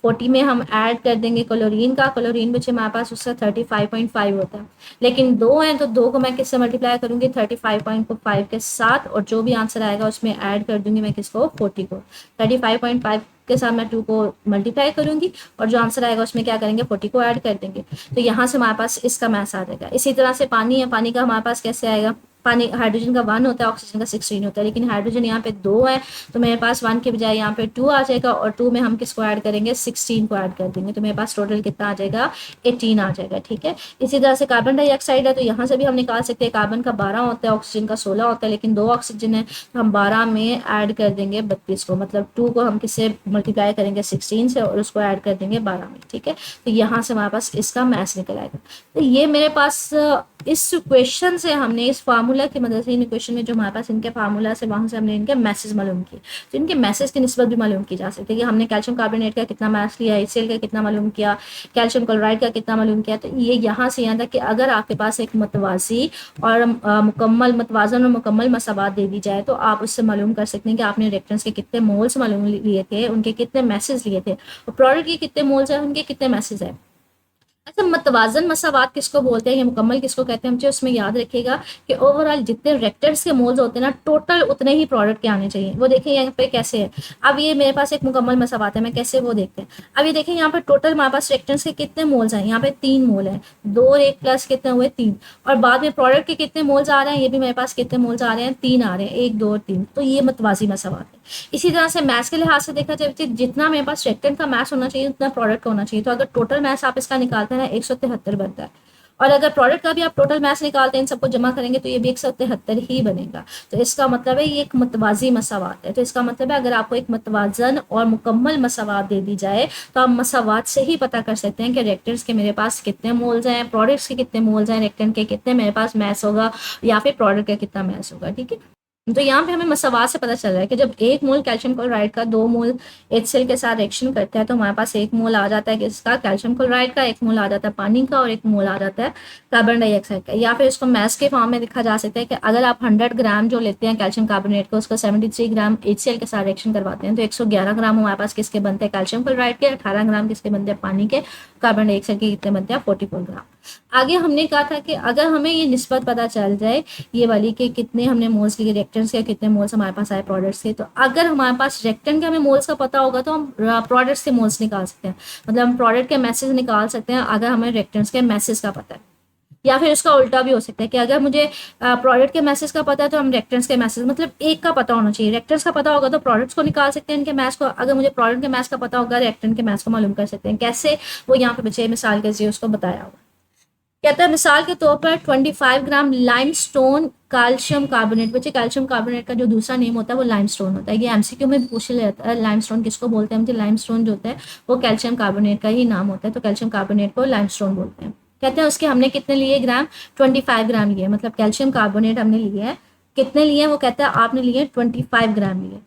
40 में हम ऐड कर देंगे क्लोरीन का। क्लोरीन बच्चे हमारे पास उसका 35.5 होता है। लेकिन 2 हैं तो 2 को मैं किससे मल्टीप्लाई करूंगी, 35.5 के साथ, और जो भी आंसर आएगा उसमें ऐड कर दूंगी मैं किसको, 40 को। 35.5 के साथ मैं 2 को मल्टीप्लाई करूंगी, और जो आंसर आएगा उसमें क्या करेंगे, 40 को ऐड कर देंगे। तो यहाँ से हमारे पास इसका मैस आ जाएगा। इसी तरह से पानी है, पानी का हमारे पास कैसे आएगा, पानी हाइड्रोजन का 1 होता है, ऑक्सीजन का 16 होता है। लेकिन हाइड्रोजन यहाँ पे 2 है, तो मेरे पास 1 के बजाय यहाँ पे 2 आ जाएगा, और 2 में हम किसको ऐड करेंगे, 16 को ऐड कर देंगे, तो मेरे पास टोटल कितना आ जाएगा, 18 आ जाएगा, ठीक है। इसी तरह से कार्बन डाइऑक्साइड है, तो यहाँ से भी हम निकाल सकते हैं। कार्बन का 12 होता है, ऑक्सीजन का 16 होता है, लेकिन 2 ऑक्सीजन है, तो हम 12 में ऐड कर देंगे 32 को, मतलब 2 को हम किससे मल्टीप्लाई करेंगे, 16 से, और उसको ऐड कर देंगे 12 में, ठीक है। तो यहाँ से हमारे पास इसका मैस निकल आएगा। तो ये मेरे पास इस क्वेश्चन से हमने, इस फार्मूला की मदद से, इन क्वेश्चन में जो हमारे पास इनके फार्मूला से, वहां से हमने इनके मैसेज मालूम किए। तो इनके मैसेज की निस्बत भी मालूम की जा सकती है कि हमने कैल्शियम कार्बोनेट का कितना मैस लिया, HCl का कितना मालूम किया, कैल्शियम क्लोराइड का कितना मालूम किया। तो ये यहाँ से यहाँ तक कि अगर आपके पास एक मतवाजी और मुकम्मल मतवाजन और मुकम्मल मसाबात दे दी जाए, तो आप उससे मालूम कर सकते हैं कि आपने रिएक्टेंट्स के कितने मोल्स मालूम लिए थे, उनके कितने मैसेज लिए थे, और प्रोडक्ट के कितने मोल्स है, उनके कितने मैसेज है। अच्छा, मतवाजन मसावात किसको बोलते हैं या मुकम्मल किसको कहते हैं, मुझे उसमें याद रखिएगा कि ओवरऑल जितने रेक्टर्स के मोल्स होते हैं ना, टोटल उतने ही प्रोडक्ट के आने चाहिए। वो देखिए यहाँ पे कैसे है। अब ये मेरे पास एक मुकम्मल मसावात है, मैं कैसे वो देखते हैं। अब ये देखिए यहाँ पे टोटल हमारे पास रेक्टर्स के कितने मोल्स हैं, यहाँ पे 3 मोल हैं, 2 और 1 प्लस कितने हुए, 3। और बाद में प्रोडक्ट के कितने मोल्स आ रहे हैं, ये भी मेरे पास कितने मोल्स आ रहे हैं, 3 आ रहे हैं, 1 2 और 3। तो ये मतवाजी मसावात है। इसी तरह से मैथ्स के लिहाज से देखा जाए तो जितना मेरे पास रेक्टेंट का मैथ्स होना चाहिए उतना प्रोडक्ट का होना चाहिए। तो अगर टोटल मैथ्स आप इसका निकालते हैं ना, 173 बनता है। और अगर प्रोडक्ट का भी आप टोटल मैथ्स निकालते हैं, इन सबको जमा करेंगे तो ये भी 173 ही बनेगा। तो इसका मतलब है ये एक मतवाजी मसावात है। तो इसका मतलब है अगर आपको एक मतवाजन और मुकम्मल मसावात दे दी जाए तो आप मसावात से ही पता कर सकते हैं कि रेक्टेंट्स के मेरे पास कितने मोल्स हैं, प्रोडक्ट्स के कितने मोल्स हैं, रेक्टेंट के कितने मेरे पास मैथ्स होगा, या फिर प्रोडक्ट का कितना मैथ्स होगा, ठीक है। तो यहाँ पे हमें मसावात से पता चल रहा है कि जब 1 मोल कैल्शियम क्लोराइड का 2 मोल HCl के साथ रिएक्शन करता है तो हमारे पास 1 मोल आ जाता है किसका, कैल्शियम क्लोराइड का, 1 मोल आ जाता है पानी का, और 1 मोल आ जाता है कार्बन डाइऑक्साइड का। या फिर इसको मैस के फॉर्म में लिखा जा सकता है कि अगर आप 100 ग्राम जो लेते हैं कैल्शियम कार्बोनेट को, उसको 73 ग्राम HCl के साथ रिएक्शन करवाते हैं तो 111 ग्राम हमारे पास किसके बनते हैं, कैल्शियम क्लोराइड के, 18 ग्राम किसके बनते हैं, पानी के, कार्बन डाइऑक्साइड के कितने बनते हैं 44 ग्राम। आगे हमने कहा था कि अगर हमें ये निस्बत पता चल जाए ये वाली कि कितने हमने मोल्स लिए रिएक्टेंट्स के, कितने मोल्स हमारे पास आए प्रोडक्ट्स के, तो अगर हमारे पास रिएक्टेंट के हमें मोल्स का पता होगा तो हम प्रोडक्ट्स के मोल्स निकाल सकते हैं, मतलब हम प्रोडक्ट के मैसेज निकाल सकते हैं अगर हमें रिएक्टेंट्स के मैसेज का पता है। या फिर उसका उल्टा भी हो सकता है कि अगर मुझे प्रोडक्ट के मैसेज का पता है तो हम रिएक्टेंट्स के मैसेज, मतलब एक का पता होना चाहिए। रिएक्टेंट्स का पता होगा तो प्रोडक्ट्स को निकाल सकते हैं इनके मैच को, अगर मुझे प्रोडक्ट के मैच का पता होगा रिएक्टेंट के मैच को मालूम कर सकते हैं। कैसे, वो यहाँ पे बच्चे मिसाल के जरिए उसको बताया हुआ। कहता है मिसाल के तौर पर 25 ग्राम लाइमस्टोन कैल्शियम कार्बोनेट। बच्चे कैल्शियम कार्बोनेट का जो दूसरा नेम होता है वो लाइमस्टोन होता है। ये एमसीक्यू में भी पूछ लेता है लाइमस्टोन किसको बोलते हैं। मुझे लाइमस्टोन जो होता है वो कैल्शियम कार्बोनेट का ही नाम होता है, तो कैल्शियम कार्बोनेट को लाइमस्टोन बोलते हैं। कहते हैं उसके हमने कितने लिए ग्राम, 25 ग्राम लिए, मतलब कैल्शियम कार्बोनेट हमने लिए है। कितने लिए वो कहता है आपने लिए 25 ग्राम लिए।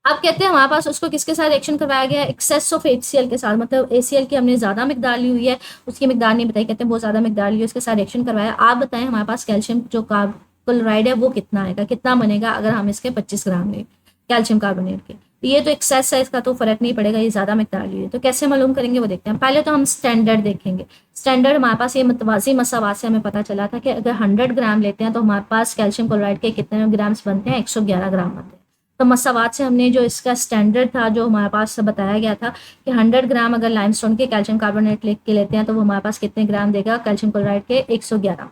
अब कहते हैं हमारे पास उसको किसके साथ रिएक्शन करवाया गया है, एक्सेस ऑफ HCl के साथ, मतलब ACl की हमने ज़्यादा मिकदार ली हुई है, उसकी मिकदार नहीं बताई, कहते हैं बहुत ज़्यादा मिकदार ली है, उसके साथ रिएक्शन करवाया। आप बताएं हमारे पास कैल्शियम जो क्लोराइड है वो कितना आएगा, कितना बनेगा अगर हम इसके 25 ग्राम लें कैल्शियम कार्बोनेट के। तो ये तो एक्सेस है, इसका तो फर्क नहीं पड़ेगा, ये ज़्यादा मिकदार ली है। तो कैसे मालूम करेंगे वो देखते हैं। पहले तो हम स्टैंडर्ड देखेंगे। स्टैंडर्ड हमारे पास ये मतवाजी मसावात से हमें पता चला था कि अगर 100 ग्राम लेते हैं तो हमारे पास कैल्शियम क्लोराइड के कितने ग्राम्स बनते हैं, 111 ग्राम बनते हैं। तो मसावात से हमने जो इसका स्टैंडर्ड था जो हमारे पास बताया गया था कि 100 ग्राम अगर लाइमस्टोन के कैल्शियम कार्बोनेट लेते हैं तो वो हमारे पास कितने ग्राम देगा कैल्शियम क्लोराइड के, 111।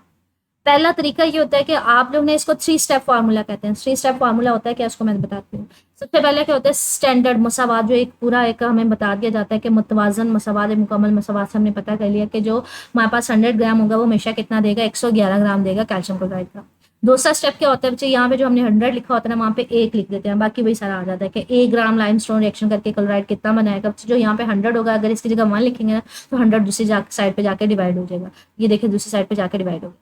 पहला तरीका ये होता है कि आप लोग ने इसको 3 स्टेप फार्मूला कहते हैं। 3 स्टेप फार्मूला होता है क्या, उसको मैं बताती हूँ। सबसे पहले क्या होता है स्टैंडर्ड मसावात, जो एक पूरा एक हमें बता दिया जाता है कि मुतवाजन मसावात, मुकम्मल मसावात से हमने पता कर लिया कि जो हमारे पास 100 ग्राम होगा वो हमेशा कितना देगा, 111 ग्राम देगा कैल्शियम क्लोराइड का। दूसरा स्टेप क्या होता है बच्चे, यहाँ पे जो हमने 100 लिखा होता है ना वहाँ पे 1 लिख देते हैं, बाकी वही सारा आ जाता है कि 1 ग्राम लाइमस्टोन रिएक्शन करके क्लोराइड कितना बनाएगा। जो यहाँ पे 100 होगा अगर इसकी जगह 1 लिखेंगे ना तो 100 दूसरी साइड पे जाके डिवाइड हो जाएगा। ये देखिए दूसरी साइड पे जाके डिवाइड होगा।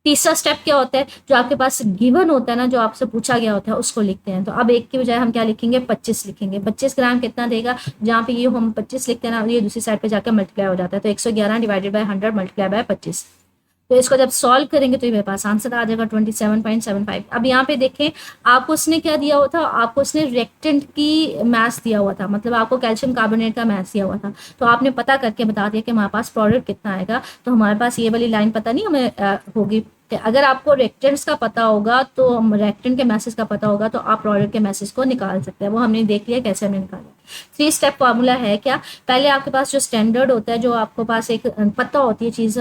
तीसरा स्टेप क्या होता है, जो आपके पास गिवन होता है ना, जो आपसे पूछा गया होता है उसको लिखते हैं। तो अब 1 की बजाय हम क्या लिखेंगे, 25 लिखेंगे। 25 ग्राम कितना देगा, जहाँ पे ये हम 25 लिखते हैं ना ये दूसरी साइड पे जाकर मल्टीप्लाई हो जाता है। तो 111 डिवाइडेड बाय 100 मल्टीप्लाई बाय 25। तो इसको जब सॉल्व करेंगे तो ये मेरे पास आंसर आ जाएगा 27.75। अब यहाँ पे देखें आपको उसने क्या दिया हुआ था, आपको उसने रिएक्टेंट की मैथ दिया हुआ था, मतलब आपको कैल्शियम कार्बोनेट का मैथ दिया हुआ था। तो आपने पता करके बता दिया कि हमारे पास प्रोडक्ट कितना आएगा। तो हमारे पास ये वाली लाइन पता नहीं हमें होगी कि अगर आपको रिएक्टेंट्स का पता होगा तो रिएक्टेंट के मैसेज का पता होगा तो आप प्रोडक्ट के मैसेज को निकाल सकते हैं। वो हमने देख लिया कैसे हमने निकाला। 3 स्टेप फार्मूला है क्या, पहले आपके पास जो स्टैंडर्ड होता है, जो आपको पास एक पता होती है चीज़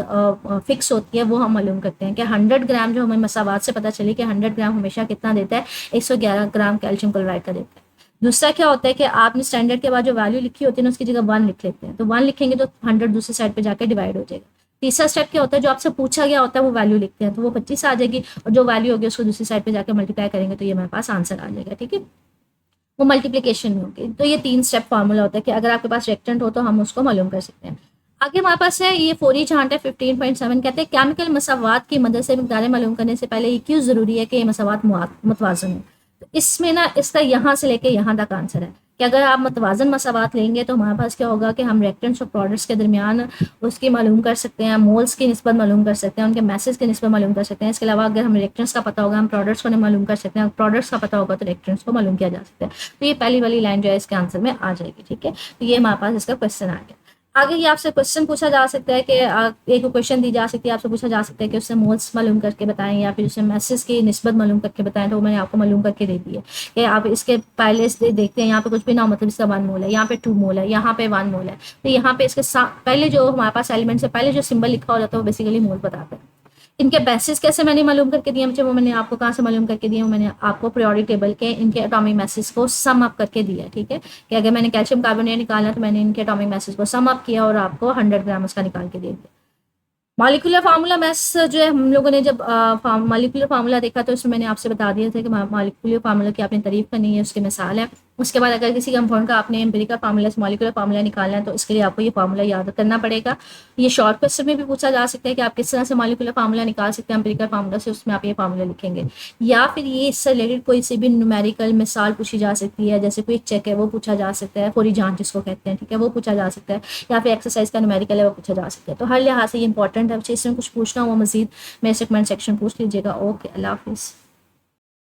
फिक्स होती है, वो हम मालूम करते हैं कि 100 ग्राम जो हमें मसावात से पता चले कि 100 ग्राम हमेशा कितना देता है, 111 ग्राम कैल्शियम क्लोराइड का देता है। दूसरा क्या होता है कि आपने स्टैंडर्ड के बाद जो वैल्यू लिखी होती है ना उसकी जगह 1 लिख लेते हैं। तो 1 लिखेंगे तो 100 दूसरी साइड पे जाकर डिवाइड हो जाएगा। तीसरा स्टेप क्या होता है, जो आपसे पूछा गया होता है वो वैल्यू लिखते हैं, तो वो 25 आ जाएगी और जो वैल्यू होगी उसको दूसरी साइड पे जाकर मल्टीप्लाई करेंगे तो ये हमारे पास आंसर आ जाएगा। ठीक है, वो मल्टीप्लिकेशन में होगी। तो ये 3 स्टेप फार्मूला होता है कि अगर आपके पास रिएक्टेंट हो तो हम उसको मालूम कर सकते हैं। आगे हमारे पास है ये फोरी चार्ट है 15.7। कहते हैं केमिकल मसावात की मदद से मिकदारें मालूम करने से पहले ये क्यों जरूरी है कि ये मसावात मुतवाजन हो। तो इसमें ना इसका यहाँ से लेके यहाँ तक आंसर है कि अगर आप मुतवाजन मसावात लेंगे तो हमारे पास क्या होगा कि हम रिएक्टेंट्स और प्रोडक्ट्स के दरमियान उसकी मालूम कर सकते हैं, मोल्स की निस्बत मालूम कर सकते हैं, उनके मैसेज की निस्बत मालूम कर सकते हैं। इसके अलावा अगर हम रिएक्टेंट्स का पता होगा हम प्रोडक्ट्स को मालूम कर सकते हैं, प्रोडक्ट्स का पता होगा तो रिएक्टेंट्स को मालूम किया जा सकता है। तो ये पहली वाली लाइन जो है इसके आंसर में आ जाएगी। ठीक है, तो ये हमारे पास इसका क्वेश्चन आ गया। आगे ये आपसे क्वेश्चन पूछा जा सकता है कि एक क्वेश्चन दी जा सकती है, आपसे पूछा जा सकता है कि उससे मोल्स मालूम करके बताएं या फिर उससे मैसेज की निस्बत मालूम करके बताएं। तो मैंने आपको मालूम करके दे दी है कि आप इसके पहले से देखते हैं यहाँ पे कुछ भी ना मतलब इसका 1 मोल है, यहाँ पे 2 मोल है, यहाँ पे 1 मोल है। तो यहाँ पे इसके पहले जो हमारे पास एलिमेंट से पहले जो सिंबल लिखा हो जाता है वो बेसिकली मोल बताता है। इनके बेसिस कैसे मैंने मालूम करके दिए बच्चे, वो मैंने आपको कहाँ से मालूम करके दिए, वो मैंने आपको पीरियोडिक टेबल के इनके एटॉमिक मैसेज को सम अप करके दिया। ठीक है, कि अगर मैंने कैल्शियम कार्बोनेट निकाला तो मैंने इनके एटॉमिक मैसेज को सम अप किया और आपको 100 ग्राम उसका निकाल के दे दिया। मॉलिक्यूलर फार्मूला मैथ्स जो है हम लोगों ने जब मॉलिक्यूलर फार्मूला देखा तो उसमें मैंने आपसे बता दिया था कि मॉलिक्यूलर फार्मूला की आपने तारीफ करनी है, उसकी मिसाल है। उसके बाद अगर किसी कंपाउंड का आपने एम्पिरिकल फार्मूला से मॉलिक्यूलर फार्मूला निकालना है तो इसके लिए आपको ये फार्मूला याद करना पड़ेगा। ये शॉर्ट क्वेश्चन में भी पूछा जा सकता है कि आप किस तरह से मॉलिक्यूलर फार्मूला निकाल सकते हैं एम्पिरिकल फार्मूला से, उसमें आप ये फार्मूला लिखेंगे। या फिर ये इससे रिलेटेड कोई सी भी न्यूमेरिकल मिसाल पूछी जा सकती है, जैसे कोई चेक है वो पूछा जा सकता है, फोरी जांच जिसको कहते हैं, ठीक है, वो पूछा जा सकता है, या फिर एक्सरसाइज का न्यूमेरिकल है वो पूछा जा सकता है। तो हर लिहाज से ये इंपॉर्टेंट है। इसमें कुछ पूछना हुआ मजीद मेरे से कमेंट सेक्शन पूछ लीजिएगा। ओके, अल्लाह हाफिज़।